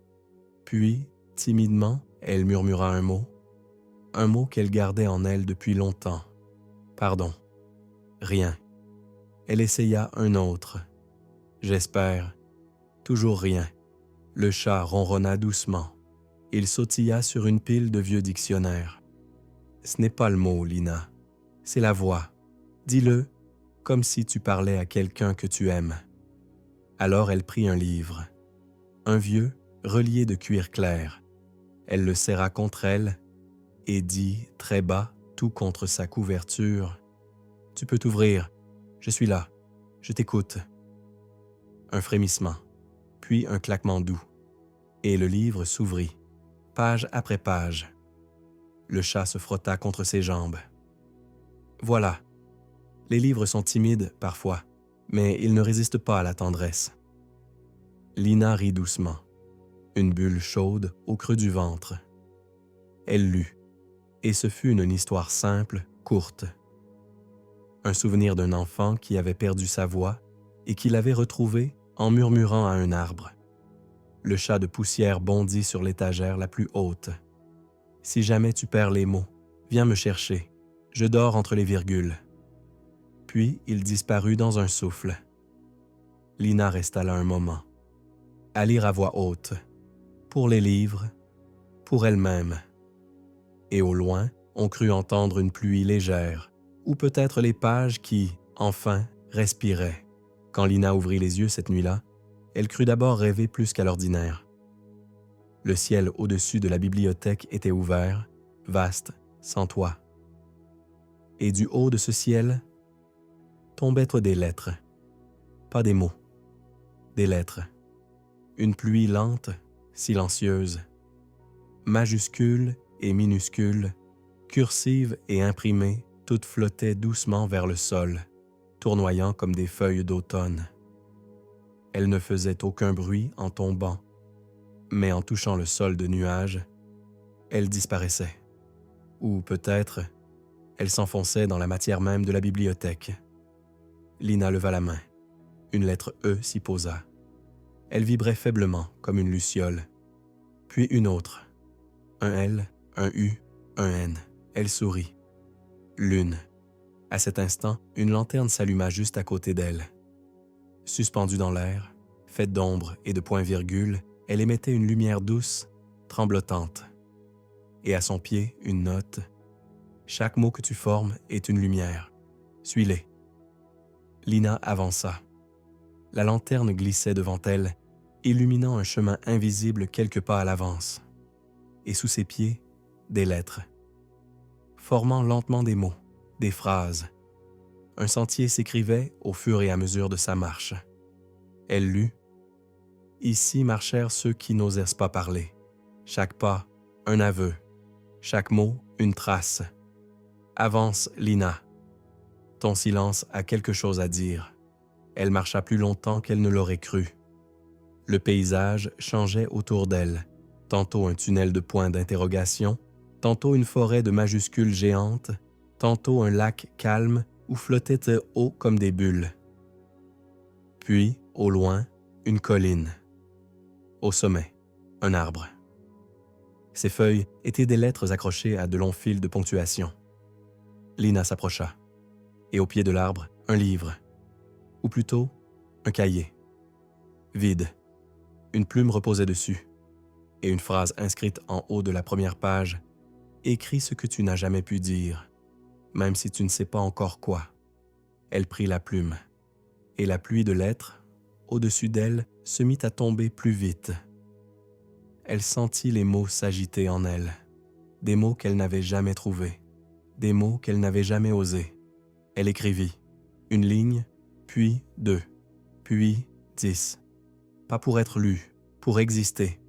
Puis, timidement, elle murmura un mot qu'elle gardait en elle depuis longtemps. Pardon. Rien. Elle essaya un autre. J'espère. Toujours rien. Le chat ronronna doucement. Il sautilla sur une pile de vieux dictionnaires. Ce n'est pas le mot, Lina. C'est la voix. Dis-le comme si tu parlais à quelqu'un que tu aimes. Alors elle prit un livre. Un vieux, relié de cuir clair. Elle le serra contre elle et dit très bas, tout contre sa couverture, « Tu peux t'ouvrir, je suis là, je t'écoute. » Un frémissement, puis un claquement doux, et le livre s'ouvrit, page après page. Le chat se frotta contre ses jambes. Voilà, les livres sont timides parfois, mais ils ne résistent pas à la tendresse. Lina rit doucement, une bulle chaude au creux du ventre. Elle lut, et ce fut une histoire simple, courte. Un souvenir d'un enfant qui avait perdu sa voix et qui l'avait retrouvée en murmurant à un arbre. Le chat de poussière bondit sur l'étagère la plus haute. « Si jamais tu perds les mots, viens me chercher. Je dors entre les virgules. » Puis il disparut dans un souffle. Lina resta là un moment, à lire à voix haute, pour les livres, pour elle-même. Et au loin, on crut entendre une pluie légère, ou peut-être les pages qui, enfin, respiraient. Quand Lina ouvrit les yeux cette nuit-là, elle crut d'abord rêver plus qu'à l'ordinaire. Le ciel au-dessus de la bibliothèque était ouvert, vaste, sans toit. Et du haut de ce ciel tombaient des lettres, pas des mots, des lettres. Une pluie lente, silencieuse, majuscules et minuscules, cursives et imprimées, toutes flottaient doucement vers le sol, tournoyant comme des feuilles d'automne. Elles ne faisaient aucun bruit en tombant, mais en touchant le sol de nuages, elles disparaissaient. Ou peut-être, elles s'enfonçaient dans la matière même de la bibliothèque. Lina leva la main. Une lettre E s'y posa. Elle vibrait faiblement, comme une luciole. Puis une autre. Un L, un U, un N. Elle sourit. Lune. À cet instant, une lanterne s'alluma juste à côté d'elle. Suspendue dans l'air, faite d'ombre et de points-virgules, elle émettait une lumière douce, tremblotante. et à son pied une note. Chaque mot que tu formes est une lumière. Suis-les. Lina avança. La lanterne glissait devant elle, illuminant un chemin invisible quelques pas à l'avance. Et sous ses pieds, des lettres, formant lentement des mots, des phrases. Un sentier s'écrivait au fur et à mesure de sa marche. Elle lut. Ici marchèrent ceux qui n'osèrent pas parler. Chaque pas, un aveu. Chaque mot, une trace. Avance, Lina. Ton silence a quelque chose à dire. Elle marcha plus longtemps qu'elle ne l'aurait cru. Le paysage changeait autour d'elle. Tantôt un tunnel de points d'interrogation, tantôt une forêt de majuscules géantes, tantôt un lac calme où flottaient haut comme des bulles. Puis, au loin, une colline. Au sommet, un arbre. Ses feuilles étaient des lettres accrochées à de longs fils de ponctuation. Lina s'approcha. Et au pied de l'arbre, un livre. Ou plutôt, un cahier. Vide. Une plume reposait dessus. Et une phrase inscrite en haut de la première page. Écris ce que tu n'as jamais pu dire, même si tu ne sais pas encore quoi. Elle prit la plume. Et la pluie de lettres, au-dessus d'elle, se mit à tomber plus vite. Elle sentit les mots s'agiter en elle. Des mots qu'elle n'avait jamais trouvés. Des mots qu'elle n'avait jamais osés. Elle écrivit. Une ligne, puis 2, puis 10. Pas pour être lu, pour exister.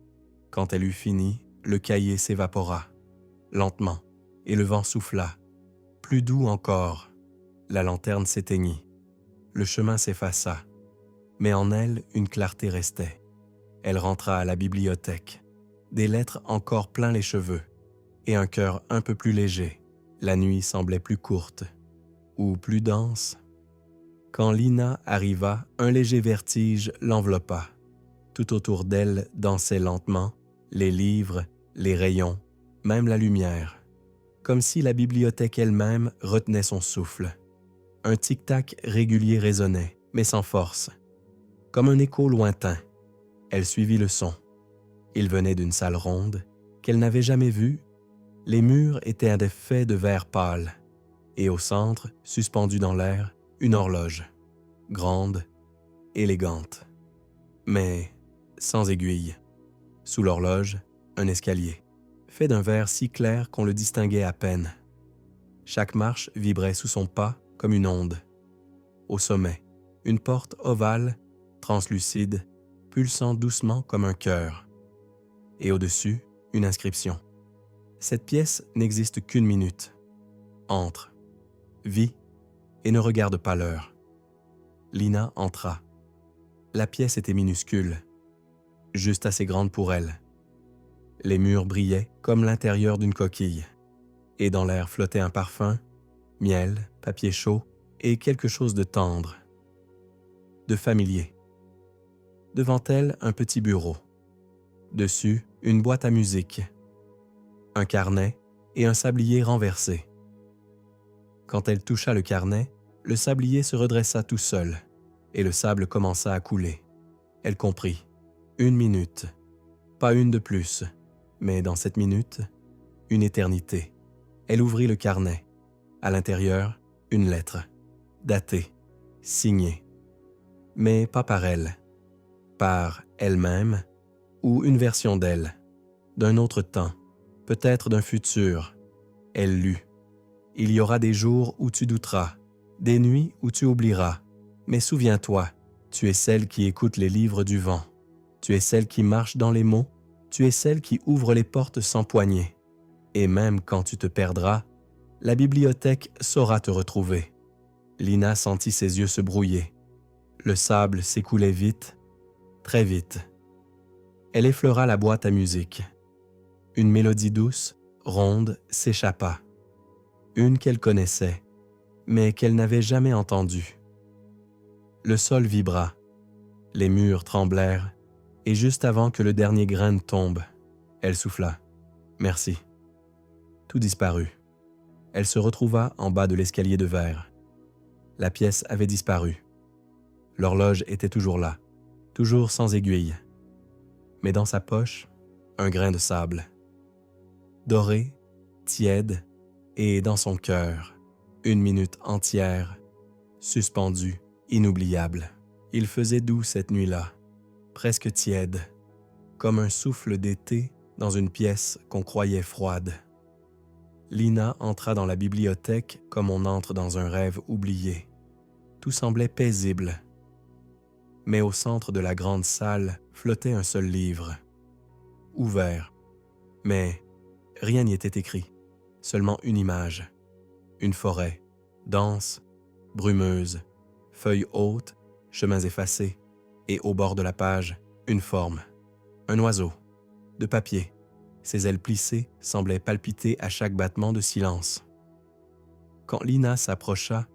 Quand elle eut fini, le cahier s'évapora, lentement, et le vent souffla. Plus doux encore. La lanterne s'éteignit. Le chemin s'effaça. Mais en elle, une clarté restait. Elle rentra à la bibliothèque. Des lettres encore plein les cheveux, et un cœur un peu plus léger. La nuit semblait plus courte, ou plus dense. Quand Lina arriva, un léger vertige l'enveloppa. Tout autour d'elle dansaient lentement les livres, les rayons, même la lumière, comme si la bibliothèque elle-même retenait son souffle. Un tic-tac régulier résonnait, mais sans force, comme un écho lointain. Elle suivit le son. Il venait d'une salle ronde qu'elle n'avait jamais vue. Les murs étaient faits de verre pâle, et au centre, suspendue dans l'air, une horloge, grande, élégante, mais sans aiguille. Sous l'horloge, un escalier, fait d'un verre si clair qu'on le distinguait à peine. Chaque marche vibrait sous son pas comme une onde. Au sommet, une porte ovale, translucide, pulsant doucement comme un cœur. Et au-dessus, une inscription. Cette pièce n'existe qu'une minute. Entre, vis et ne regarde pas l'heure. Lina entra. La pièce était minuscule, juste assez grande pour elle. Les murs brillaient comme l'intérieur d'une coquille, et dans l'air flottait un parfum, miel, papier chaud et quelque chose de tendre, de familier. Devant elle, un petit bureau. Dessus, une boîte à musique, un carnet et un sablier renversé. Quand elle toucha le carnet, le sablier se redressa tout seul, et le sable commença à couler. Elle comprit. 1 minute. Pas une de plus, mais dans cette minute, une éternité. Elle ouvrit le carnet. À l'intérieur, une lettre, datée, signée. Mais pas par elle. Par elle-même, ou une version d'elle, d'un autre temps, peut-être d'un futur. Elle lut. Il y aura des jours où tu douteras, des nuits où tu oublieras. Mais souviens-toi, tu es celle qui écoute les livres du vent. Tu es celle qui marche dans les mots. Tu es celle qui ouvre les portes sans poignée. Et même quand tu te perdras, la bibliothèque saura te retrouver. Lina sentit ses yeux se brouiller. Le sable s'écoulait vite, très vite. Elle effleura la boîte à musique. Une mélodie douce, ronde, s'échappa. Une qu'elle connaissait, mais qu'elle n'avait jamais entendue. Le sol vibra, les murs tremblèrent, et juste avant que le dernier grain ne tombe, elle souffla. « Merci ». Tout disparut. Elle se retrouva en bas de l'escalier de verre. La pièce avait disparu. L'horloge était toujours là, toujours sans aiguille. Mais dans sa poche, un grain de sable. doré, tiède, et dans son cœur, une minute entière, suspendue, inoubliable. Il faisait doux cette nuit-là, presque tiède, comme un souffle d'été dans une pièce qu'on croyait froide. Lina entra dans la bibliothèque comme on entre dans un rêve oublié. Tout semblait paisible. Mais au centre de la grande salle flottait un seul livre, ouvert. Mais rien n'y était écrit, seulement une image. Une forêt, dense, brumeuse, feuilles hautes, chemins effacés, et au bord de la page, une forme. Un oiseau, de papier. Ses ailes plissées semblaient palpiter à chaque battement de silence. Quand Lina s'approcha,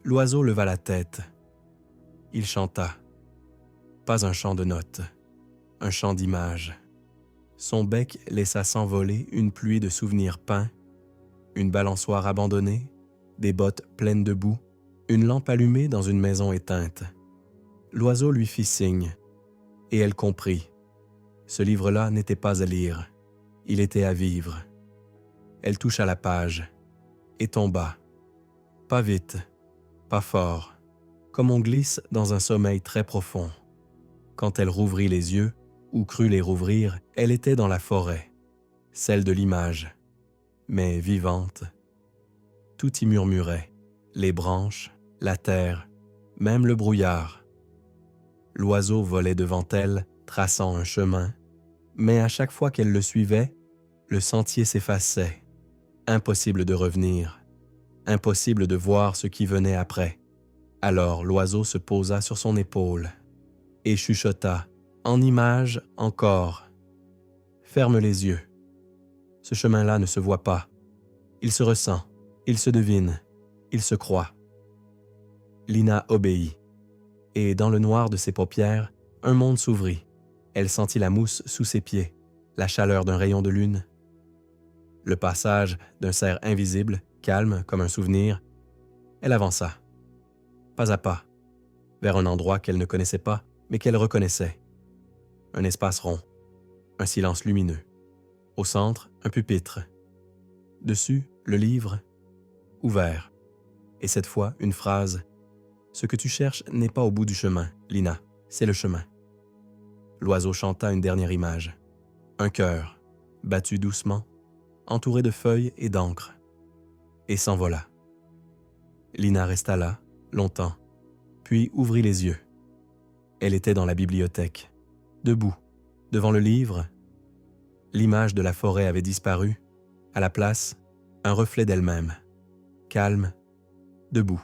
l'oiseau leva la tête. Il chanta. Pas un chant de notes, un chant d'images. Son bec laissa s'envoler une pluie de souvenirs peints, une balançoire abandonnée, des bottes pleines de boue, une lampe allumée dans une maison éteinte. L'oiseau lui fit signe, et elle comprit. Ce livre-là n'était pas à lire, il était à vivre. Elle toucha la page, et tomba. Pas vite, pas fort, comme on glisse dans un sommeil très profond. Quand elle rouvrit les yeux, ou crut les rouvrir, elle était dans la forêt, celle de l'image, mais vivante. Tout y murmurait, les branches, la terre, même le brouillard. L'oiseau volait devant elle, traçant un chemin, mais à chaque fois qu'elle le suivait, le sentier s'effaçait. Impossible de revenir, impossible de voir ce qui venait après. Alors l'oiseau se posa sur son épaule et chuchota, en image encore. « Ferme les yeux. Ce chemin-là ne se voit pas. Il se ressent, il se devine, il se croit. » Lina obéit, et dans le noir de ses paupières, un monde s'ouvrit. Elle sentit la mousse sous ses pieds, la chaleur d'un rayon de lune. Le passage d'un cerf invisible, calme comme un souvenir. Elle avança, pas à pas, vers un endroit qu'elle ne connaissait pas, mais qu'elle reconnaissait. Un espace rond, un silence lumineux. Au centre, un pupitre. Dessus, le livre, ouvert. Et cette fois, une phrase. « Ce que tu cherches n'est pas au bout du chemin, Lina, c'est le chemin. » L'oiseau chanta une dernière image. Un cœur, battu doucement, entouré de feuilles et d'encre, et s'envola. Lina resta là, longtemps, puis ouvrit les yeux. Elle était dans la bibliothèque, debout, devant le livre. L'image de la forêt avait disparu. À la place, un reflet d'elle-même, calme, debout,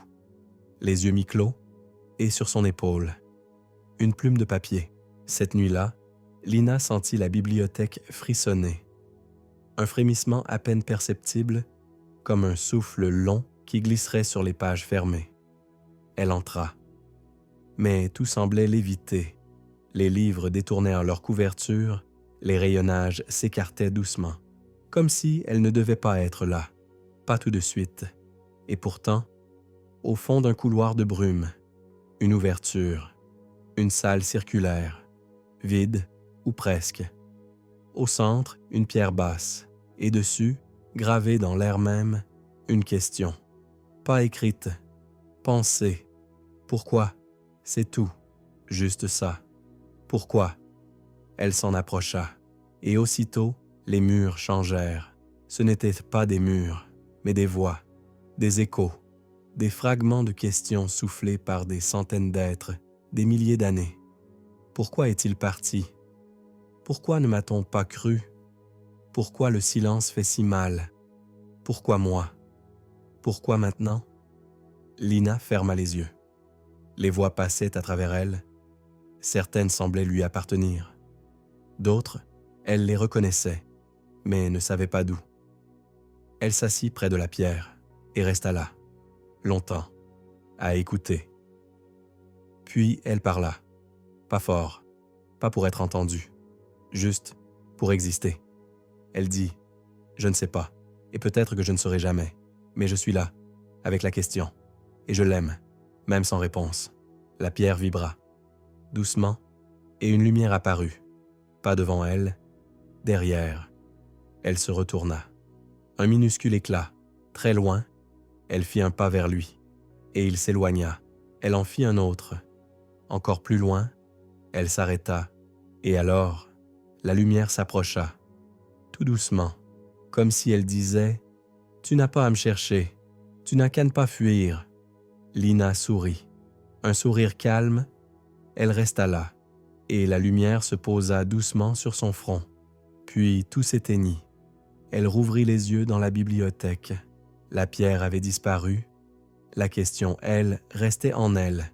les yeux mi-clos, et sur son épaule, une plume de papier. Cette nuit-là, Lina sentit la bibliothèque frissonner. Un frémissement à peine perceptible, comme un souffle long qui glisserait sur les pages fermées. Elle entra. Mais tout semblait léviter. Les livres détournèrent leur couverture, les rayonnages s'écartaient doucement, comme si elle ne devait pas être là, pas tout de suite. Et pourtant, au fond d'un couloir de brume, une ouverture, une salle circulaire, vide ou presque. Au centre, une pierre basse, et dessus, gravée dans l'air même, une question. Pas écrite, pensée. Pourquoi? C'est tout, juste ça. Pourquoi? Elle s'en approcha, et aussitôt, les murs changèrent. Ce n'étaient pas des murs, mais des voix, des échos, des fragments de questions soufflés par des centaines d'êtres, des milliers d'années. Pourquoi est-il parti? Pourquoi ne m'a-t-on pas cru? Pourquoi le silence fait si mal? Pourquoi moi? Pourquoi maintenant? Lina ferma les yeux. Les voix passaient à travers elle. Certaines semblaient lui appartenir. D'autres, elle les reconnaissait, mais ne savait pas d'où. Elle s'assit près de la pierre et resta là, longtemps, à écouter. Puis elle parla, pas fort, pas pour être entendue, juste pour exister. Elle dit « Je ne sais pas, et peut-être que je ne saurai jamais, mais je suis là, avec la question, et je l'aime, même sans réponse. » La pierre vibra, doucement, et une lumière apparut, pas devant elle, derrière. Elle se retourna. Un minuscule éclat. Très loin, elle fit un pas vers lui, et il s'éloigna. Elle en fit un autre. Encore plus loin, elle s'arrêta, et alors, la lumière s'approcha, tout doucement, comme si elle disait « Tu n'as pas à me chercher, tu n'as qu'à ne pas fuir. » Lina sourit. Un sourire calme, elle resta là, et la lumière se posa doucement sur son front. Puis tout s'éteignit. Elle rouvrit les yeux dans la bibliothèque. La pierre avait disparu. La question, elle, restait en elle,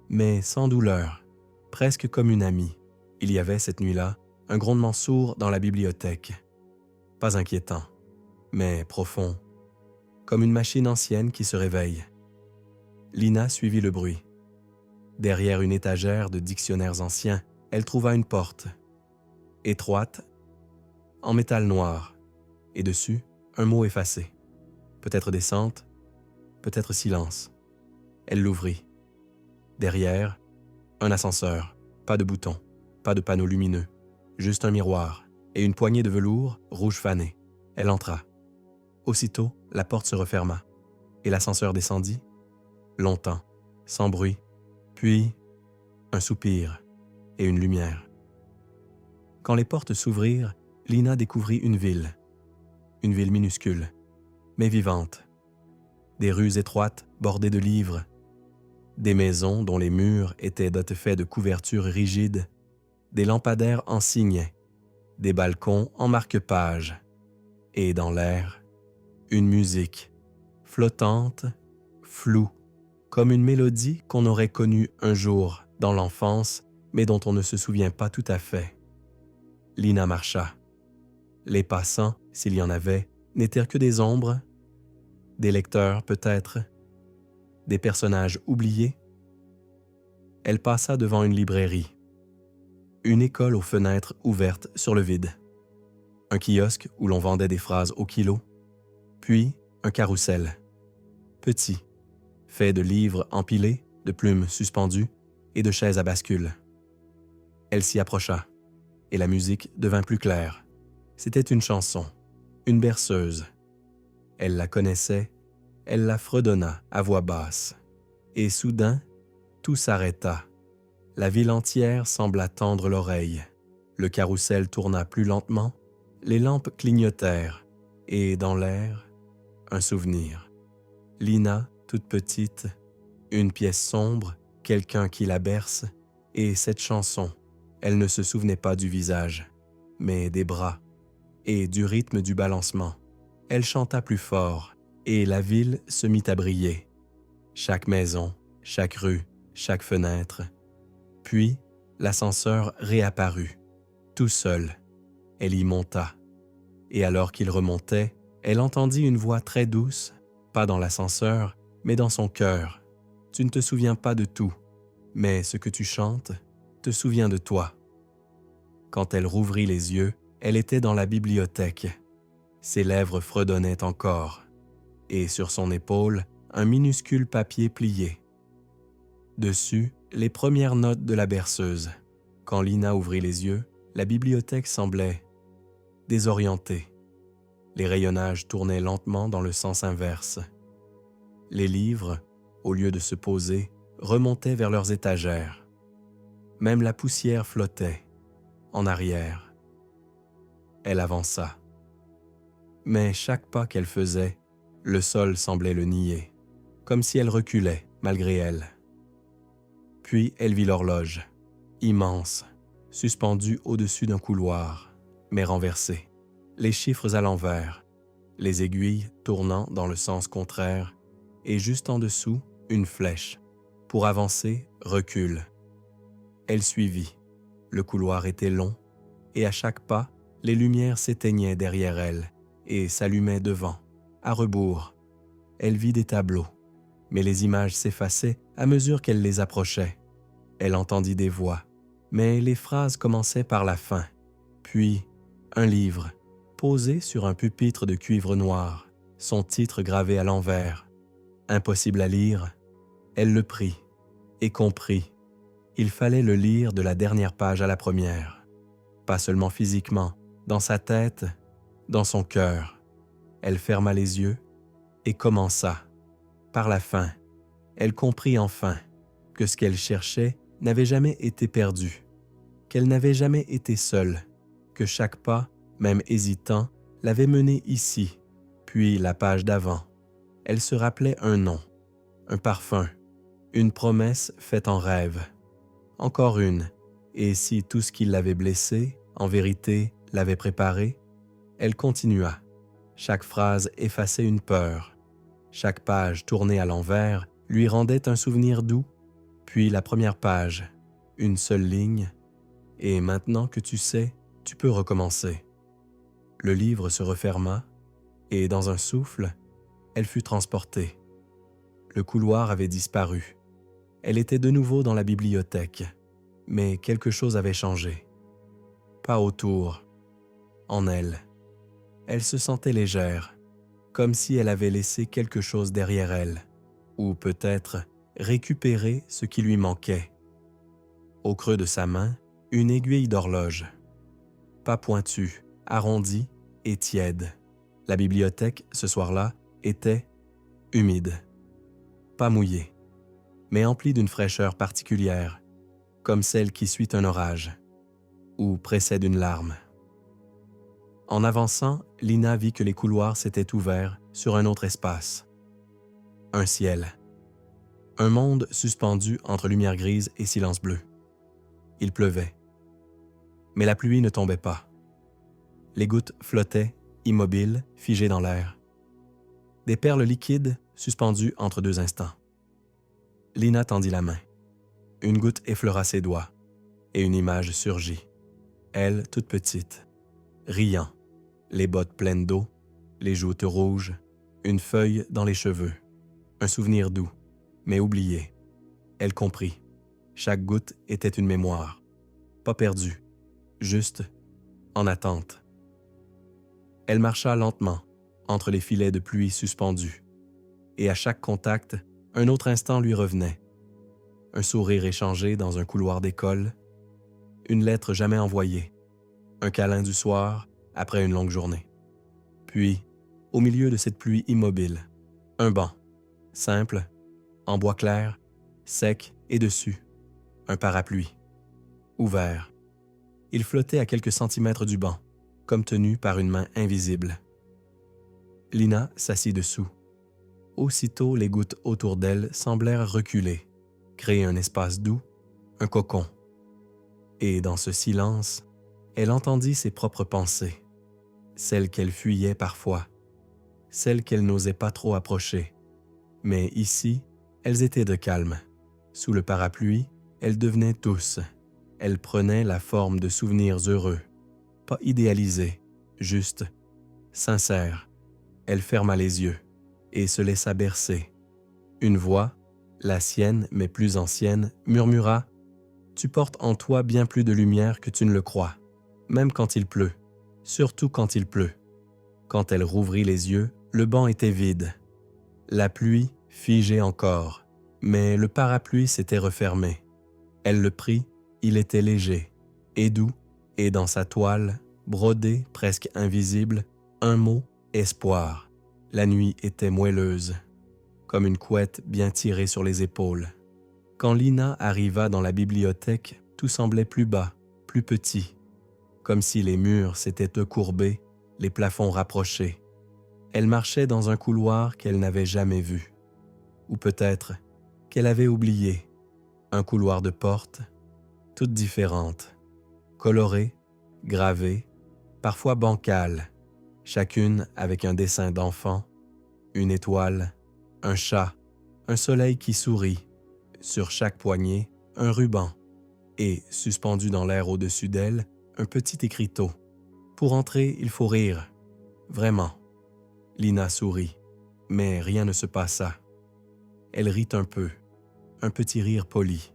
mais sans douleur, presque comme une amie. Il y avait, cette nuit-là, un grondement sourd dans la bibliothèque. Pas inquiétant, mais profond, comme une machine ancienne qui se réveille. Lina suivit le bruit. Derrière une étagère de dictionnaires anciens, elle trouva une porte, étroite, en métal noir, et dessus, un mot effacé. Peut-être descente, peut-être silence. Elle l'ouvrit. Derrière, un ascenseur, pas de bouton, pas de panneau lumineux, juste un miroir et une poignée de velours rouge fané. Elle entra. Aussitôt, la porte se referma et l'ascenseur descendit, longtemps, sans bruit, puis un soupir et une lumière. Quand les portes s'ouvrirent, Lina découvrit une ville minuscule, mais vivante. Des rues étroites bordées de livres, des maisons dont les murs étaient faits de couvertures rigides, des lampadaires en cygne, des balcons en marque-pages, et dans l'air, une musique, flottante, floue, comme une mélodie qu'on aurait connue un jour dans l'enfance, mais dont on ne se souvient pas tout à fait. Lina marcha. Les passants, s'il y en avait, n'étaient que des ombres, des lecteurs peut-être, des personnages oubliés. Elle passa devant une librairie, une école aux fenêtres ouvertes sur le vide, un kiosque où l'on vendait des phrases au kilo, puis un carrousel, petit, fait de livres empilés, de plumes suspendues et de chaises à bascule. Elle s'y approcha, et la musique devint plus claire. C'était une chanson, une berceuse. Elle la connaissait, elle la fredonna à voix basse. Et soudain, tout s'arrêta. La ville entière sembla tendre l'oreille. Le carrousel tourna plus lentement, les lampes clignotèrent, et dans l'air, un souvenir. Lina, toute petite, une pièce sombre, quelqu'un qui la berce, et cette chanson. Elle ne se souvenait pas du visage, mais des bras, et du rythme du balancement. Elle chanta plus fort, et la ville se mit à briller. Chaque maison, chaque rue, chaque fenêtre. Puis, l'ascenseur réapparut, tout seul. Elle y monta. Et alors qu'il remontait, elle entendit une voix très douce, pas dans l'ascenseur, mais dans son cœur. Tu ne te souviens pas de tout, mais ce que tu chantes te souvient de toi. Quand elle rouvrit les yeux, elle était dans la bibliothèque. Ses lèvres fredonnaient encore, et sur son épaule, un minuscule papier plié. Dessus, les premières notes de la berceuse. Quand Lina ouvrit les yeux, la bibliothèque semblait désorientée. Les rayonnages tournaient lentement dans le sens inverse. Les livres, au lieu de se poser, remontaient vers leurs étagères. Même la poussière flottait, en arrière. Elle avança. Mais chaque pas qu'elle faisait, le sol semblait le nier, comme si elle reculait malgré elle. Puis elle vit l'horloge, immense, suspendue au-dessus d'un couloir, mais renversée. Les chiffres à l'envers, les aiguilles tournant dans le sens contraire, et juste en dessous, une flèche. Pour avancer, recule. Elle suivit. Le couloir était long, et à chaque pas, les lumières s'éteignaient derrière elle et s'allumaient devant, à rebours. Elle vit des tableaux, mais les images s'effaçaient à mesure qu'elle les approchait. Elle entendit des voix, mais les phrases commençaient par la fin. Puis, un livre, posé sur un pupitre de cuivre noir, son titre gravé à l'envers. Impossible à lire, elle le prit et comprit. Il fallait le lire de la dernière page à la première. Pas seulement physiquement, dans sa tête, dans son cœur. Elle ferma les yeux et commença. Par la fin, elle comprit enfin que ce qu'elle cherchait n'avait jamais été perdu, qu'elle n'avait jamais été seule, que chaque pas, même hésitant, l'avait menée ici, puis la page d'avant. Elle se rappelait un nom, un parfum, une promesse faite en rêve. Encore une, et si tout ce qui l'avait blessée, en vérité, l'avait préparée, elle continua. Chaque phrase effaçait une peur. Chaque page tournée à l'envers lui rendait un souvenir doux, puis la première page, une seule ligne, et maintenant que tu sais, tu peux recommencer. Le livre se referma, et dans un souffle, elle fut transportée. Le couloir avait disparu. Elle était de nouveau dans la bibliothèque, mais quelque chose avait changé. Pas autour, en elle. Elle se sentait légère, comme si elle avait laissé quelque chose derrière elle, ou peut-être récupéré ce qui lui manquait. Au creux de sa main, une aiguille d'horloge. Pas pointue, arrondie et tiède. La bibliothèque, ce soir-là, était humide. Pas mouillée, mais emplie d'une fraîcheur particulière, comme celle qui suit un orage, ou précède une larme. En avançant, Lina vit que les couloirs s'étaient ouverts sur un autre espace. Un ciel. Un monde suspendu entre lumière grise et silence bleu. Il pleuvait. Mais la pluie ne tombait pas. Les gouttes flottaient, immobiles, figées dans l'air. Des perles liquides suspendues entre deux instants. Lina tendit la main. Une goutte effleura ses doigts, et une image surgit. Elle, toute petite, riant, les bottes pleines d'eau, les joutes rouges, une feuille dans les cheveux. Un souvenir doux, mais oublié. Elle comprit. Chaque goutte était une mémoire. Pas perdue, juste en attente. Elle marcha lentement entre les filets de pluie suspendus, et à chaque contact, un autre instant lui revenait. Un sourire échangé dans un couloir d'école, une lettre jamais envoyée, un câlin du soir après une longue journée. Puis, au milieu de cette pluie immobile, un banc, simple, en bois clair, sec et dessus, un parapluie, ouvert. Il flottait à quelques centimètres du banc, comme tenu par une main invisible. Lina s'assit dessous. Aussitôt, les gouttes autour d'elle semblèrent reculer, créer un espace doux, un cocon. Et dans ce silence, elle entendit ses propres pensées, celles qu'elle fuyait parfois, celles qu'elle n'osait pas trop approcher. Mais ici, elles étaient de calme. Sous le parapluie, elles devenaient douces. Elles prenaient la forme de souvenirs heureux, pas idéalisés, juste, sincères. Elle ferma les yeux et se laissa bercer. Une voix, la sienne mais plus ancienne, murmura « Tu portes en toi bien plus de lumière que tu ne le crois, même quand il pleut, surtout quand il pleut. » Quand elle rouvrit les yeux, le banc était vide. La pluie figeait encore, mais le parapluie s'était refermé. Elle le prit, il était léger et doux, et dans sa toile, brodé, presque invisible, un mot « espoir ». La nuit était moelleuse, comme une couette bien tirée sur les épaules. Quand Lina arriva dans la bibliothèque, tout semblait plus bas, plus petit, comme si les murs s'étaient courbés, les plafonds rapprochés. Elle marchait dans un couloir qu'elle n'avait jamais vu. Ou peut-être qu'elle avait oublié. Un couloir de portes, toutes différentes, colorées, gravées, parfois bancales, chacune avec un dessin d'enfant, une étoile, un chat, un soleil qui sourit, sur chaque poignée, un ruban, et, suspendu dans l'air au-dessus d'elle, un petit écriteau. Pour entrer, il faut rire. Vraiment. Lina sourit, mais rien ne se passa. Elle rit un petit rire poli.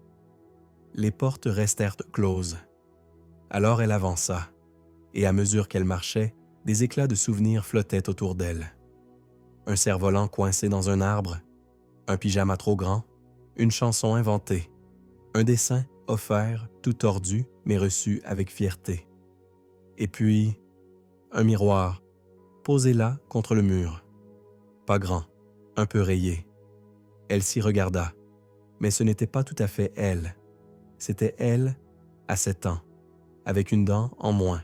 Les portes restèrent closes. Alors elle avança, et à mesure qu'elle marchait, des éclats de souvenirs flottaient autour d'elle. Un cerf-volant coincé dans un arbre, un pyjama trop grand, une chanson inventée, un dessin offert, tout tordu, mais reçu avec fierté. Et puis, un miroir, posé là contre le mur. Pas grand, un peu rayé. Elle s'y regarda, mais ce n'était pas tout à fait elle. C'était elle à 7 ans, avec une dent en moins,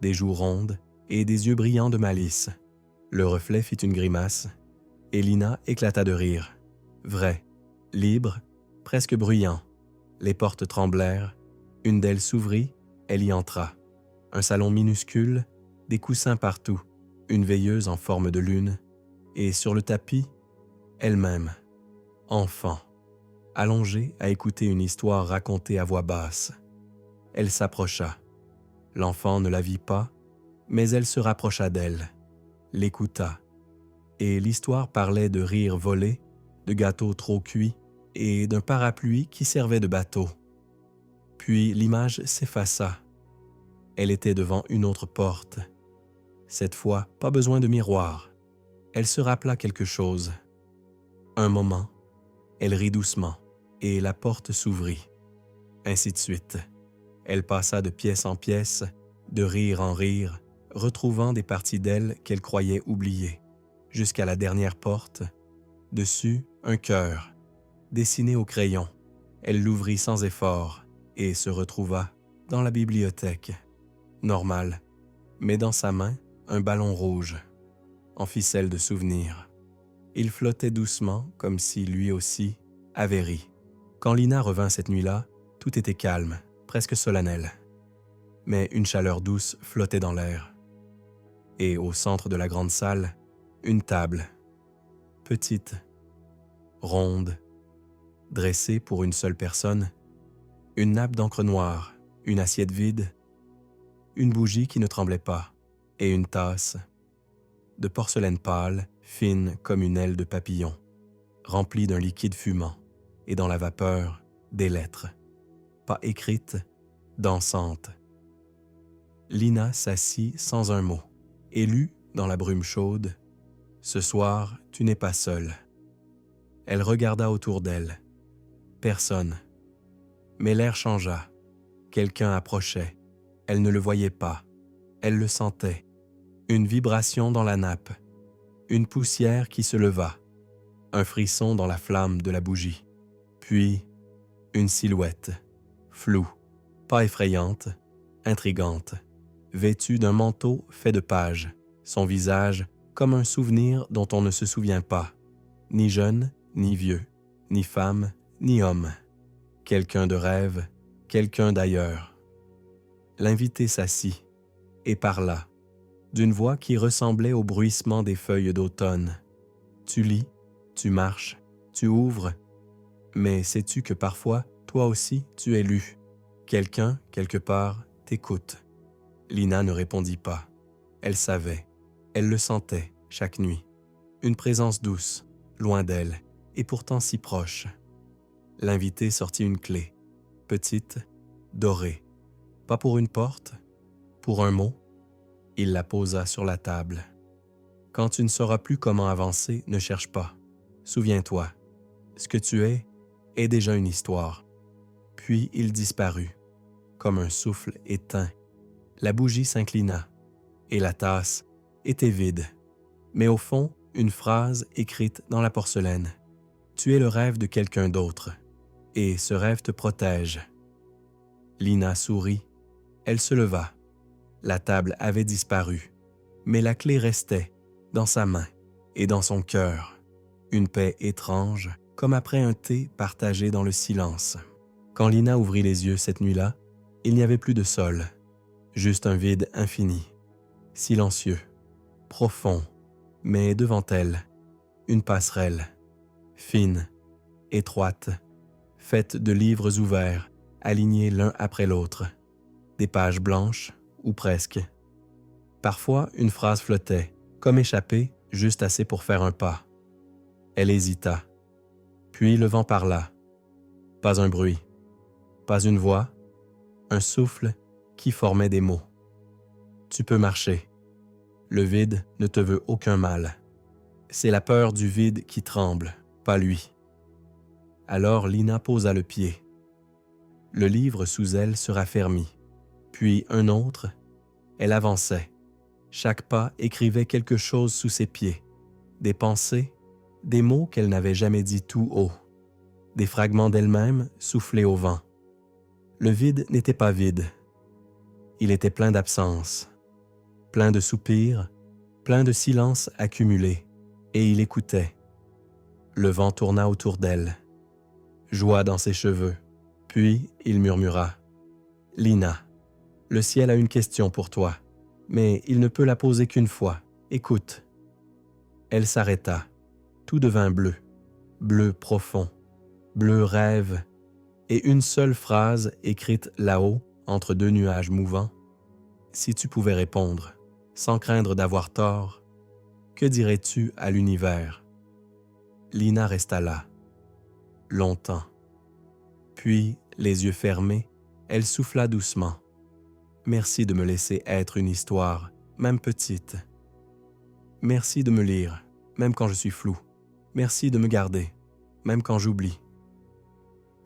des joues rondes et des yeux brillants de malice. Le reflet fit une grimace, et Lina éclata de rire. Vrai, libre, presque bruyant. Les portes tremblèrent, une d'elles s'ouvrit, elle y entra. Un salon minuscule, des coussins partout, une veilleuse en forme de lune, et sur le tapis, elle-même, enfant, allongée à écouter une histoire racontée à voix basse. Elle s'approcha. L'enfant ne la vit pas, mais elle se rapprocha d'elle, l'écouta, et l'histoire parlait de rires volés, de gâteaux trop cuits et d'un parapluie qui servait de bateau. Puis l'image s'effaça. Elle était devant une autre porte. Cette fois, pas besoin de miroir. Elle se rappela quelque chose. Un moment, elle rit doucement, et la porte s'ouvrit. Ainsi de suite. Elle passa de pièce en pièce, de rire en rire, retrouvant des parties d'elle qu'elle croyait oubliées, jusqu'à la dernière porte. Dessus, un cœur, dessiné au crayon. Elle l'ouvrit sans effort et se retrouva dans la bibliothèque. Normal, mais dans sa main, un ballon rouge, en ficelle de souvenirs. Il flottait doucement, comme si lui aussi avait ri. Quand Lina revint cette nuit-là, tout était calme, presque solennel. Mais une chaleur douce flottait dans l'air. Et au centre de la grande salle, une table, petite, ronde, dressée pour une seule personne, une nappe d'encre noire, une assiette vide, une bougie qui ne tremblait pas, et une tasse de porcelaine pâle, fine comme une aile de papillon, remplie d'un liquide fumant, et dans la vapeur, des lettres, pas écrites, dansantes. Lina s'assit sans un mot, et lut, dans la brume chaude, « Ce soir, tu n'es pas seule ». Elle regarda autour d'elle. Personne. Mais l'air changea. Quelqu'un approchait. Elle ne le voyait pas. Elle le sentait. Une vibration dans la nappe. Une poussière qui se leva. Un frisson dans la flamme de la bougie. Puis, une silhouette. Floue. Pas effrayante. Intrigante. Vêtue d'un manteau fait de pages. Son visage comme un souvenir dont on ne se souvient pas. Ni jeune, ni vieux. Ni femme, ni homme. Quelqu'un de rêve, quelqu'un d'ailleurs. L'invité s'assit et parla, d'une voix qui ressemblait au bruissement des feuilles d'automne. Tu lis, tu marches, tu ouvres, mais sais-tu que parfois, toi aussi, tu es lu. Quelqu'un, quelque part, t'écoute. Lina ne répondit pas. Elle savait, elle le sentait chaque nuit. Une présence douce, loin d'elle, et pourtant si proche. L'invité sortit une clé, petite, dorée. Pas pour une porte, pour un mot. Il la posa sur la table. Quand tu ne sauras plus comment avancer, ne cherche pas. Souviens-toi, ce que tu est déjà une histoire. Puis il disparut, comme un souffle éteint. La bougie s'inclina, et la tasse était vide. Mais au fond, une phrase écrite dans la porcelaine. Tu es le rêve de quelqu'un d'autre, et ce rêve te protège. Lina sourit. Elle se leva. La table avait disparu, mais la clé restait dans sa main et dans son cœur. Une paix étrange, comme après un thé partagé dans le silence. Quand Lina ouvrit les yeux cette nuit-là, il n'y avait plus de sol, juste un vide infini, silencieux, profond, mais devant elle, une passerelle, fine, étroite, faite de livres ouverts, alignés l'un après l'autre, des pages blanches, ou presque. Parfois, une phrase flottait, comme échappée, juste assez pour faire un pas. Elle hésita. Puis le vent parla. Pas un bruit, pas une voix, un souffle qui formait des mots. Tu peux marcher. Le vide ne te veut aucun mal. C'est la peur du vide qui tremble, pas lui. Alors Lina posa le pied. Le livre sous elle se raffermit. Puis un autre, elle avançait. Chaque pas écrivait quelque chose sous ses pieds, des pensées, des mots qu'elle n'avait jamais dits tout haut, des fragments d'elle-même soufflés au vent. Le vide n'était pas vide. Il était plein d'absence, plein de soupirs, plein de silences accumulés, et il écoutait. Le vent tourna autour d'elle, joua dans ses cheveux, puis il murmura « Lina, le ciel a une question pour toi, mais il ne peut la poser qu'une fois. Écoute. » Elle s'arrêta. Tout devint bleu, bleu profond, bleu rêve, et une seule phrase écrite là-haut, entre deux nuages mouvants. « Si tu pouvais répondre, sans craindre d'avoir tort, que dirais-tu à l'univers? » Lina resta là, longtemps. Puis, les yeux fermés, elle souffla doucement. « Merci de me laisser être une histoire, même petite. Merci de me lire, même quand je suis flou. Merci de me garder, même quand j'oublie. »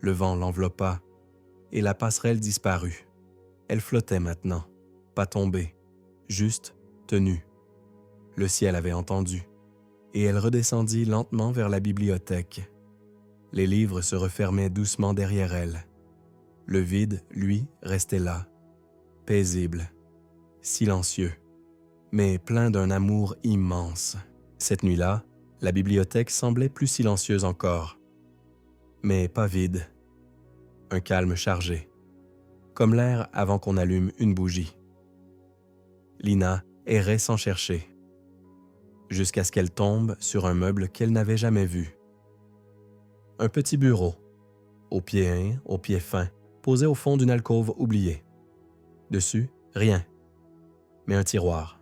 Le vent l'enveloppa et la passerelle disparut. Elle flottait maintenant, pas tombée, juste tenue. Le ciel avait entendu, et elle redescendit lentement vers la bibliothèque. Les livres se refermaient doucement derrière elle. Le vide, lui, restait là, paisible, silencieux, mais plein d'un amour immense. Cette nuit-là, la bibliothèque semblait plus silencieuse encore, mais pas vide. Un calme chargé, comme l'air avant qu'on allume une bougie. Lina errait sans chercher, jusqu'à ce qu'elle tombe sur un meuble qu'elle n'avait jamais vu. Un petit bureau, aux pieds fins, aux pieds fins, posé au fond d'une alcôve oubliée. Dessus, rien, mais un tiroir.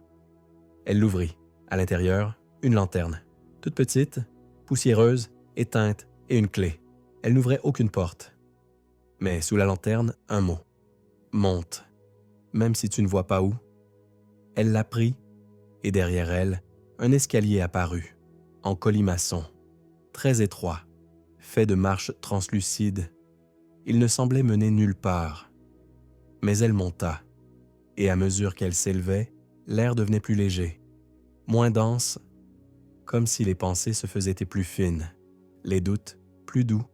Elle l'ouvrit. À l'intérieur, une lanterne, toute petite, poussiéreuse, éteinte et une clé. Elle n'ouvrait aucune porte. Mais sous la lanterne, un mot. Monte, même si tu ne vois pas où. Elle la prit, et derrière elle, un escalier apparut, en colimaçon, très étroit, fait de marches translucides. Il ne semblait mener nulle part. Mais elle monta, et à mesure qu'elle s'élevait, l'air devenait plus léger, moins dense, comme si les pensées se faisaient plus fines, les doutes plus doux.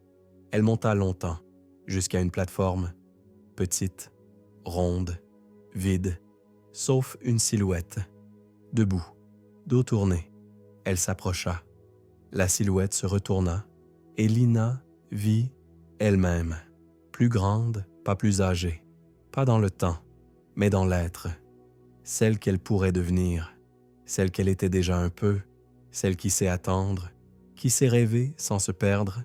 Elle monta longtemps, jusqu'à une plateforme, petite, ronde, vide, sauf une silhouette, debout, dos tourné. Elle s'approcha. La silhouette se retourna, et Lina vit elle-même, plus grande, pas plus âgée, pas dans le temps, mais dans l'être, celle qu'elle pourrait devenir, celle qu'elle était déjà un peu, celle qui sait attendre, qui sait rêver sans se perdre.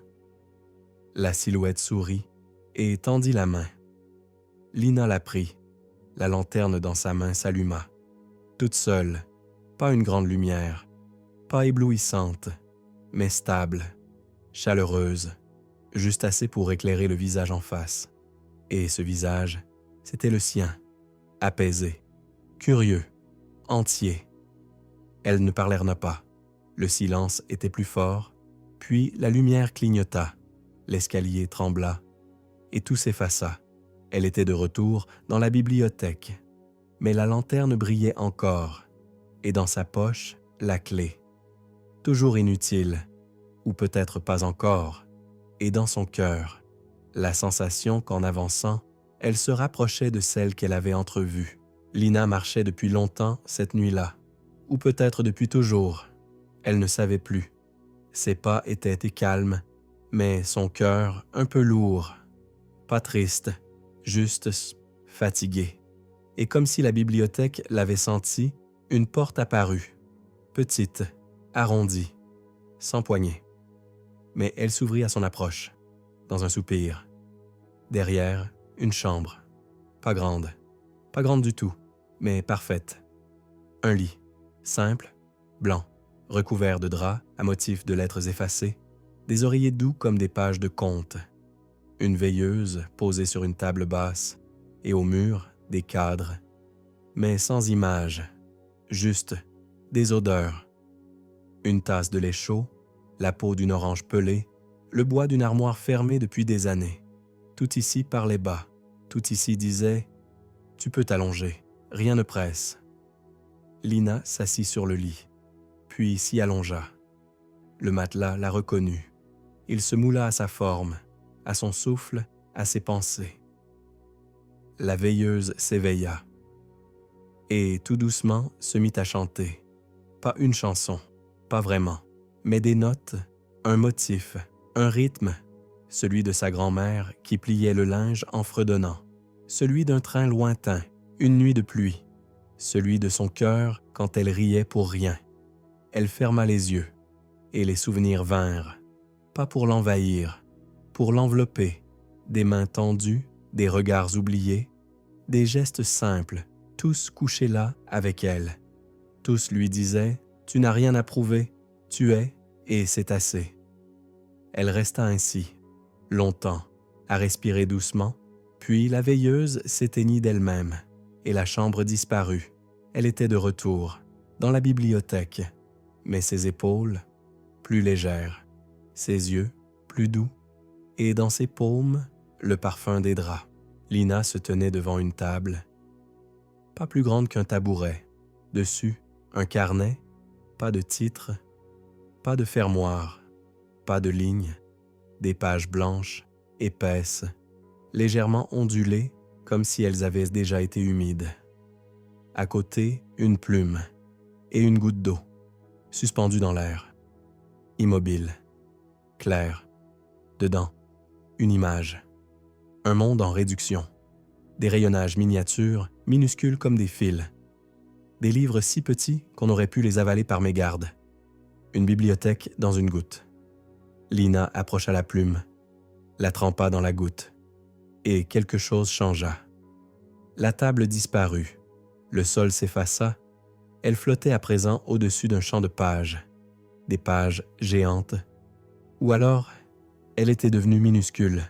La silhouette sourit et tendit la main. Lina la prit. La lanterne dans sa main s'alluma. Toute seule, pas une grande lumière, pas éblouissante, mais stable, chaleureuse, juste assez pour éclairer le visage en face. Et ce visage, c'était le sien, apaisé, curieux, entier. Elle ne parlerna pas. Le silence était plus fort, puis la lumière clignota, l'escalier trembla, et tout s'effaça. Elle était de retour dans la bibliothèque, mais la lanterne brillait encore, et dans sa poche, la clé. Toujours inutile, ou peut-être pas encore, et dans son cœur, la sensation qu'en avançant, elle se rapprochait de celle qu'elle avait entrevue. Lina marchait depuis longtemps cette nuit-là, ou peut-être depuis toujours. Elle ne savait plus. Ses pas étaient calmes, mais son cœur un peu lourd, pas triste, juste fatigué. Et comme si la bibliothèque l'avait senti, une porte apparut, petite, arrondie, sans poignée. Mais elle s'ouvrit à son approche, dans un soupir. Derrière, une chambre, pas grande du tout, mais parfaite. Un lit, simple, blanc, recouvert de draps à motifs de lettres effacées, des oreillers doux comme des pages de contes, une veilleuse posée sur une table basse, et au mur, des cadres, mais sans images, juste des odeurs. Une tasse de lait chaud, la peau d'une orange pelée, le bois d'une armoire fermée depuis des années. Tout ici parlait bas, tout ici disait « Tu peux t'allonger, rien ne presse. » Lina s'assit sur le lit, puis s'y allongea. Le matelas la reconnut. Il se moula à sa forme, à son souffle, à ses pensées. La veilleuse s'éveilla et, tout doucement, se mit à chanter. Pas une chanson, pas vraiment, mais des notes, un motif, un rythme, celui de sa grand-mère qui pliait le linge en fredonnant, celui d'un train lointain, une nuit de pluie, celui de son cœur quand elle riait pour rien. Elle ferma les yeux, et les souvenirs vinrent, pas pour l'envahir, pour l'envelopper, des mains tendues, des regards oubliés, des gestes simples, tous couchés là avec elle. Tous lui disaient « Tu n'as rien à prouver, tu es, et c'est assez ». Elle resta ainsi, longtemps, à respirer doucement, puis la veilleuse s'éteignit d'elle-même, et la chambre disparut. Elle était de retour, dans la bibliothèque, mais ses épaules, plus légères, ses yeux, plus doux, et dans ses paumes, le parfum des draps. Lina se tenait devant une table, pas plus grande qu'un tabouret. Dessus, un carnet, pas de titre, pas de fermoir, pas de lignes, des pages blanches, épaisses, légèrement ondulées, comme si elles avaient déjà été humides. À côté, une plume et une goutte d'eau, suspendue dans l'air, immobile, claire. Dedans, une image, un monde en réduction, des rayonnages miniatures, minuscules comme des fils, des livres si petits qu'on aurait pu les avaler par mégarde, une bibliothèque dans une goutte. Lina approcha la plume, la trempa dans la goutte, et quelque chose changea. La table disparut, le sol s'effaça, elle flottait à présent au-dessus d'un champ de pages, des pages géantes, ou alors elle était devenue minuscule.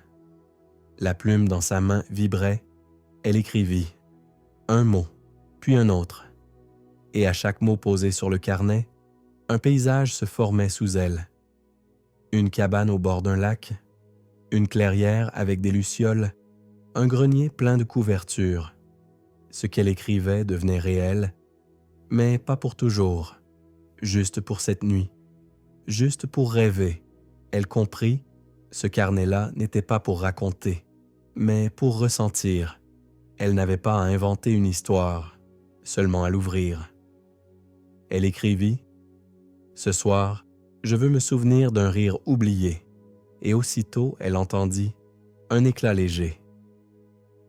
La plume dans sa main vibrait, elle écrivit un mot, puis un autre, et à chaque mot posé sur le carnet, un paysage se formait sous elle. Une cabane au bord d'un lac, une clairière avec des lucioles, un grenier plein de couvertures. Ce qu'elle écrivait devenait réel, mais pas pour toujours, juste pour cette nuit, juste pour rêver. Elle comprit, ce carnet-là n'était pas pour raconter, mais pour ressentir. Elle n'avait pas à inventer une histoire, seulement à l'ouvrir. Elle écrivit « Ce soir, je veux me souvenir d'un rire oublié. » Et aussitôt, elle entendit un éclat léger.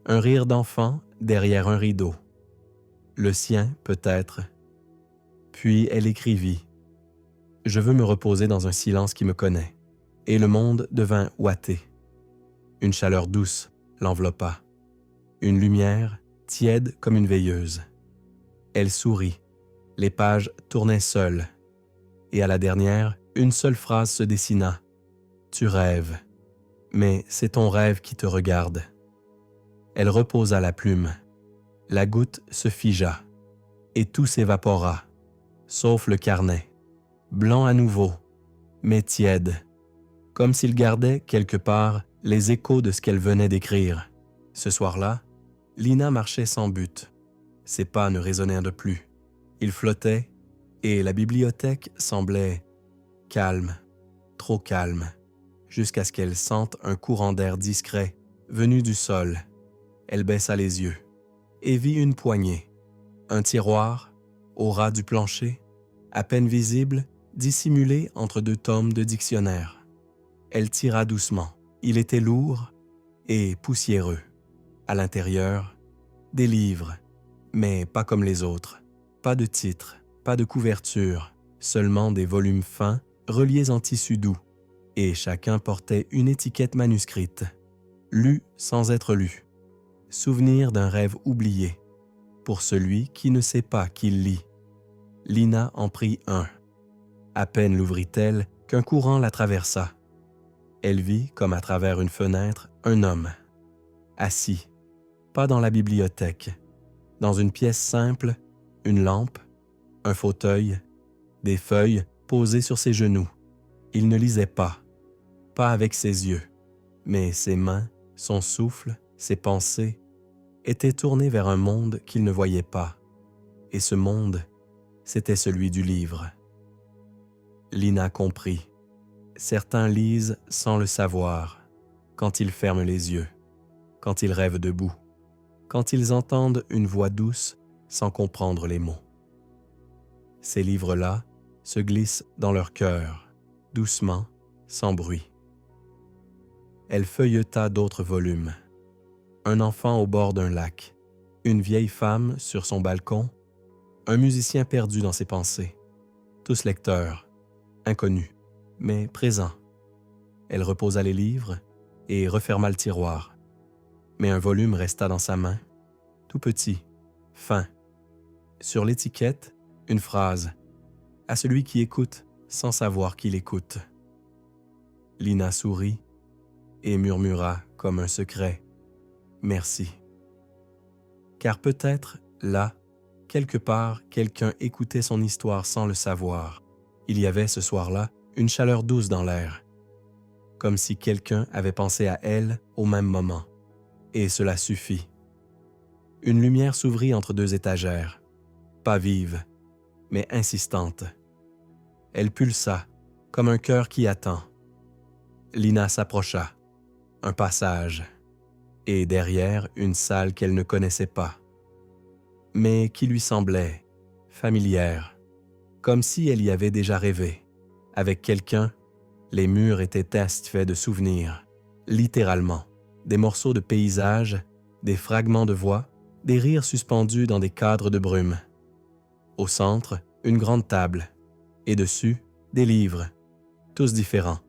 Un rire d'enfant derrière un rideau. Le sien, peut-être. Puis elle écrivit « Je veux me reposer dans un silence qui me connaît. » Et le monde devint ouaté. Une chaleur douce l'enveloppa. Une lumière tiède comme une veilleuse. Elle sourit. Les pages tournaient seules. Et à la dernière, une seule phrase se dessina. « Tu rêves. Mais c'est ton rêve qui te regarde. » Elle reposa la plume. La goutte se figea. Et tout s'évapora, sauf le carnet. Blanc à nouveau, mais tiède. Comme s'il gardait, quelque part, les échos de ce qu'elle venait d'écrire. Ce soir-là, Lina marchait sans but. Ses pas ne résonnaient de plus. Il flottait, et la bibliothèque semblait calme, trop calme, jusqu'à ce qu'elle sente un courant d'air discret venu du sol. Elle baissa les yeux et vit une poignée, un tiroir, au ras du plancher, à peine visible, dissimulé entre deux tomes de dictionnaire. Elle tira doucement. Il était lourd et poussiéreux. À l'intérieur, des livres, mais pas comme les autres. Pas de titre, pas de couverture, seulement des volumes fins, reliés en tissu doux, et chacun portait une étiquette manuscrite. Lu sans être lu. Souvenir d'un rêve oublié, pour celui qui ne sait pas qu'il lit. Lina en prit un. À peine l'ouvrit-elle qu'un courant la traversa. Elle vit, comme à travers une fenêtre, un homme, assis, pas dans la bibliothèque, dans une pièce simple, une lampe, un fauteuil, des feuilles posées sur ses genoux. Il ne lisait pas avec ses yeux, mais ses mains, son souffle, ses pensées étaient tournées vers un monde qu'il ne voyait pas. Et ce monde, C'était celui du livre. Lina comprit. Certains lisent sans le savoir, quand ils ferment les yeux, quand ils rêvent debout, quand ils entendent une voix douce sans comprendre les mots. Ces livres-là se glissent dans leur cœur, doucement, sans bruit. Elle feuilleta d'autres volumes. Un enfant au bord d'un lac, une vieille femme sur son balcon, un musicien perdu dans ses pensées. Tous lecteurs, inconnus, mais présents. Elle reposa les livres et referma le tiroir. Mais un volume resta dans sa main, tout petit, fin. Sur l'étiquette, une phrase « À celui qui écoute sans savoir qu'il écoute ». Lina sourit et murmura comme un secret « Merci ». Car peut-être, là, quelque part, quelqu'un écoutait son histoire sans le savoir. Il y avait ce soir-là une chaleur douce dans l'air, comme si quelqu'un avait pensé à elle au même moment. Et cela suffit. Une lumière s'ouvrit entre deux étagères, pas vive, mais insistante. Elle pulsa, comme un cœur qui attend. Lina s'approcha. Un passage. Et derrière, une salle qu'elle ne connaissait pas, mais qui lui semblait familière, comme si elle y avait déjà rêvé. Avec quelqu'un, les murs étaient faits de souvenirs, littéralement, des morceaux de paysage, des fragments de voix, des rires suspendus dans des cadres de brume. Au centre, une grande table, et dessus, des livres, tous différents,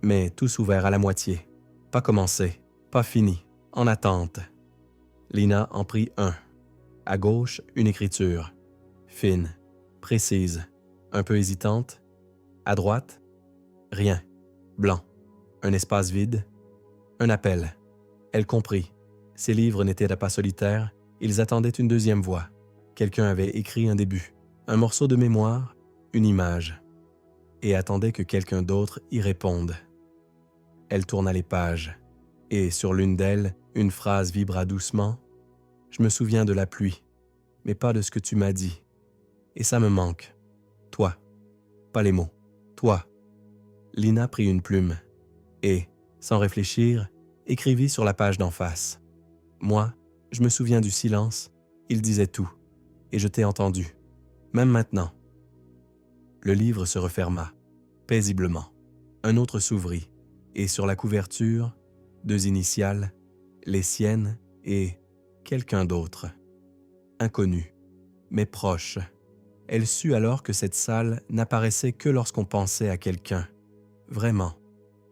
mais tous ouverts à la moitié, pas commencés, pas finis, en attente. Lina en prit un. À gauche, une écriture, fine, précise, un peu hésitante. À droite, rien, blanc, un espace vide, un appel. Elle comprit. Ces livres n'étaient pas solitaires, ils attendaient une deuxième voix. Quelqu'un avait écrit un début, un morceau de mémoire, une image, et attendait que quelqu'un d'autre y réponde. Elle tourna les pages, et sur l'une d'elles, une phrase vibra doucement. « Je me souviens de la pluie, mais pas de ce que tu m'as dit. Et ça me manque. Toi, pas les mots. Toi. » Lina prit une plume et, sans réfléchir, écrivit sur la page d'en face. « Moi, je me souviens du silence. Il disait tout. Et je t'ai entendu. Même maintenant. » Le livre se referma, paisiblement. Un autre s'ouvrit, et sur la couverture, deux initiales, les siennes et quelqu'un d'autre. Inconnu, mais proche. Elle sut alors que cette salle n'apparaissait que lorsqu'on pensait à quelqu'un. Vraiment,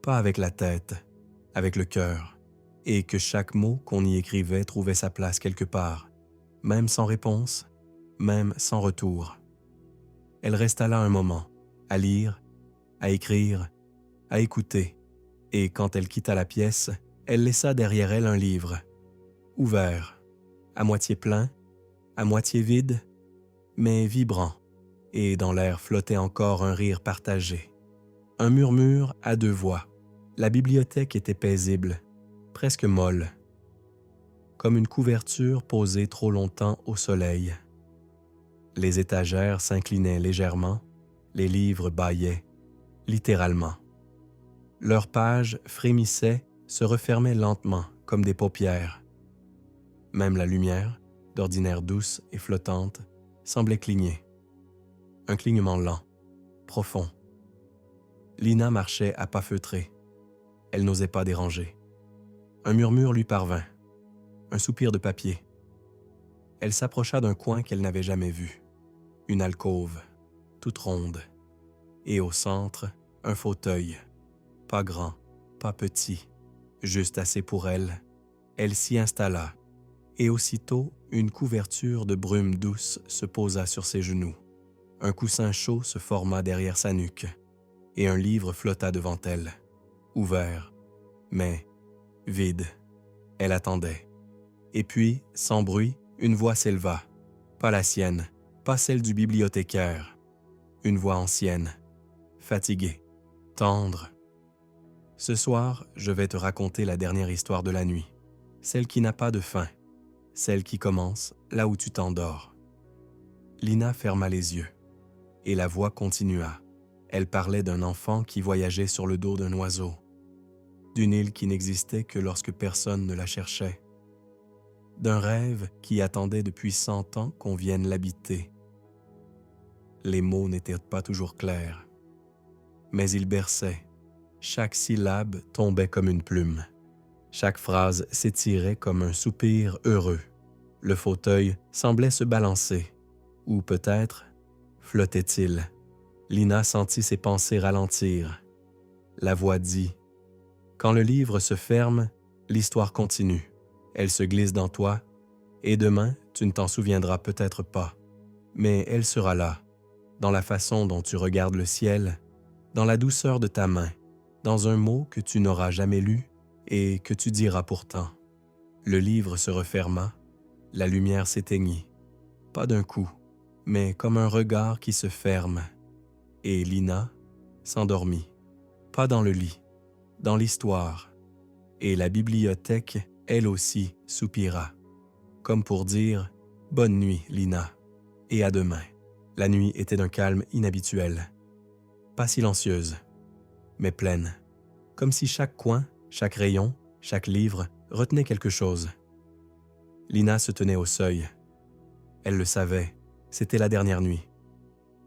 pas avec la tête, avec le cœur, et que chaque mot qu'on y écrivait trouvait sa place quelque part, même sans réponse, même sans retour. Elle resta là un moment, à lire, à écrire, à écouter, et quand elle quitta la pièce, elle laissa derrière elle un livre, ouvert, à moitié plein, à moitié vide, mais vibrant, et dans l'air flottait encore un rire partagé. Un murmure à deux voix. La bibliothèque était paisible, presque molle, comme une couverture posée trop longtemps au soleil. Les étagères s'inclinaient légèrement, les livres bâillaient, littéralement. Leurs pages frémissaient, se refermaient lentement, comme des paupières. Même la lumière, d'ordinaire douce et flottante, semblait cligner. Un clignement lent, profond. Lina marchait à pas feutrés. Elle n'osait pas déranger. Un murmure lui parvint, un soupir de papier. Elle s'approcha d'un coin qu'elle n'avait jamais vu. Une alcôve, toute ronde. Et au centre, un fauteuil. Pas grand, pas petit, juste assez pour elle. Elle s'y installa. Et aussitôt, une couverture de brume douce se posa sur ses genoux. Un coussin chaud se forma derrière sa nuque, et un livre flotta devant elle, ouvert, mais vide. Elle attendait. Et puis, sans bruit, une voix s'éleva. Pas la sienne, pas celle du bibliothécaire. Une voix ancienne, fatiguée, tendre. « Ce soir, je vais te raconter la dernière histoire de la nuit, celle qui n'a pas de fin. Celle qui commence là où tu t'endors. » Lina ferma les yeux. Et la voix continua. Elle parlait d'un enfant qui voyageait sur le dos d'un oiseau, d'une île qui n'existait que lorsque personne ne la cherchait, d'un rêve qui attendait depuis 100 ans qu'on vienne l'habiter. Les mots n'étaient pas toujours clairs, mais ils berçaient. Chaque syllabe tombait comme une plume. Chaque phrase s'étirait comme un soupir heureux. Le fauteuil semblait se balancer, ou peut-être flottait-il. Lina sentit ses pensées ralentir. La voix dit « Quand le livre se ferme, l'histoire continue. Elle se glisse dans toi, et demain, tu ne t'en souviendras peut-être pas. Mais elle sera là, dans la façon dont tu regardes le ciel, dans la douceur de ta main, dans un mot que tu n'auras jamais lu et que tu diras pourtant. » Le livre se referma, la lumière s'éteignit. Pas d'un coup, mais comme un regard qui se ferme. Et Lina s'endormit, pas dans le lit, dans l'histoire. Et la bibliothèque, elle aussi, soupira, comme pour dire « Bonne nuit, Lina, et à demain ». La nuit était d'un calme inhabituel, pas silencieuse, mais pleine, comme si chaque coin, chaque rayon, chaque livre retenait quelque chose. Lina se tenait au seuil. Elle le savait, c'était la dernière nuit.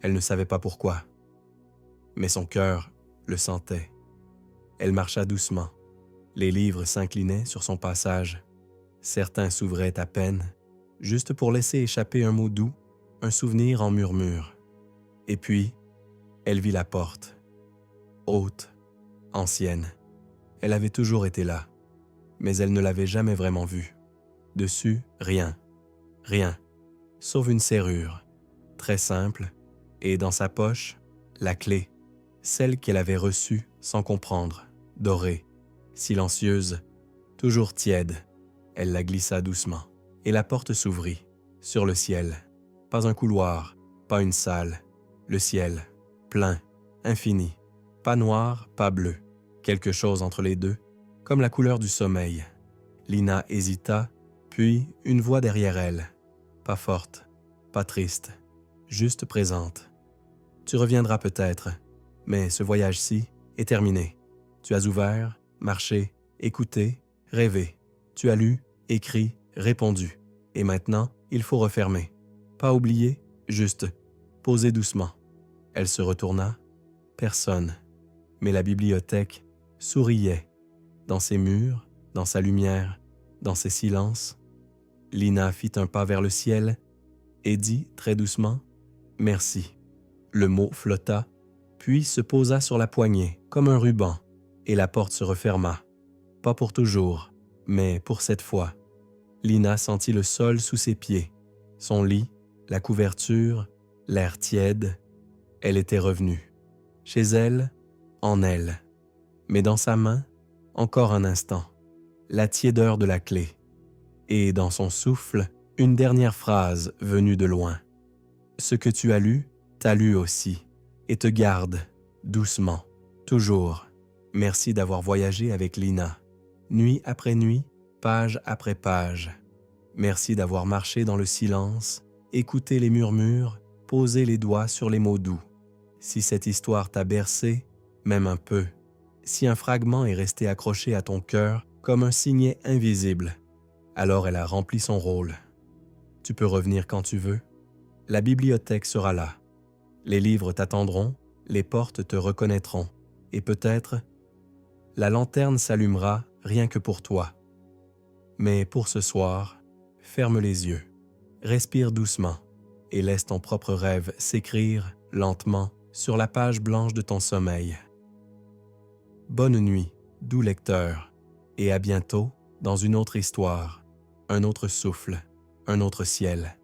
Elle ne savait pas pourquoi, mais son cœur le sentait. Elle marcha doucement. Les livres s'inclinaient sur son passage. Certains s'ouvraient à peine, juste pour laisser échapper un mot doux, un souvenir en murmure. Et puis, elle vit la porte. Haute, ancienne. Elle avait toujours été là, mais elle ne l'avait jamais vraiment vue. Dessus, rien, sauf une serrure, très simple, et dans sa poche, la clé, celle qu'elle avait reçue sans comprendre, dorée, silencieuse, toujours tiède. Elle la glissa doucement, et la porte s'ouvrit, sur le ciel. Pas un couloir, pas une salle, le ciel, plein, infini, pas noir, pas bleu, quelque chose entre les deux, comme la couleur du sommeil. Lina hésita, puis une voix derrière elle, pas forte, pas triste, juste présente. « Tu reviendras peut-être, mais ce voyage-ci est terminé. Tu as ouvert, marché, écouté, rêvé. Tu as lu, écrit, répondu. Et maintenant, il faut refermer. Pas oublier, juste poser doucement. » Elle se retourna. Personne. Mais la bibliothèque souriait. Dans ses murs, dans sa lumière, dans ses silences. Lina fit un pas vers le ciel et dit très doucement « Merci ». Le mot flotta, puis se posa sur la poignée comme un ruban, et la porte se referma. Pas pour toujours, mais pour cette fois. Lina sentit le sol sous ses pieds, son lit, la couverture, l'air tiède. Elle était revenue. Chez elle, en elle. Mais dans sa main, encore un instant, la tiédeur de la clé. Et dans son souffle, une dernière phrase venue de loin. « Ce que tu as lu, t'as lu aussi, et te garde, doucement, toujours. Merci d'avoir voyagé avec Lina, nuit après nuit, page après page. Merci d'avoir marché dans le silence, écouté les murmures, posé les doigts sur les mots doux. Si cette histoire t'a bercé, même un peu, si un fragment est resté accroché à ton cœur comme un signet invisible, alors elle a rempli son rôle. Tu peux revenir quand tu veux. La bibliothèque sera là. Les livres t'attendront, les portes te reconnaîtront, et peut-être, la lanterne s'allumera rien que pour toi. Mais pour ce soir, ferme les yeux, respire doucement, et laisse ton propre rêve s'écrire lentement sur la page blanche de ton sommeil. Bonne nuit, doux lecteur, et à bientôt dans une autre histoire, un autre souffle, un autre ciel.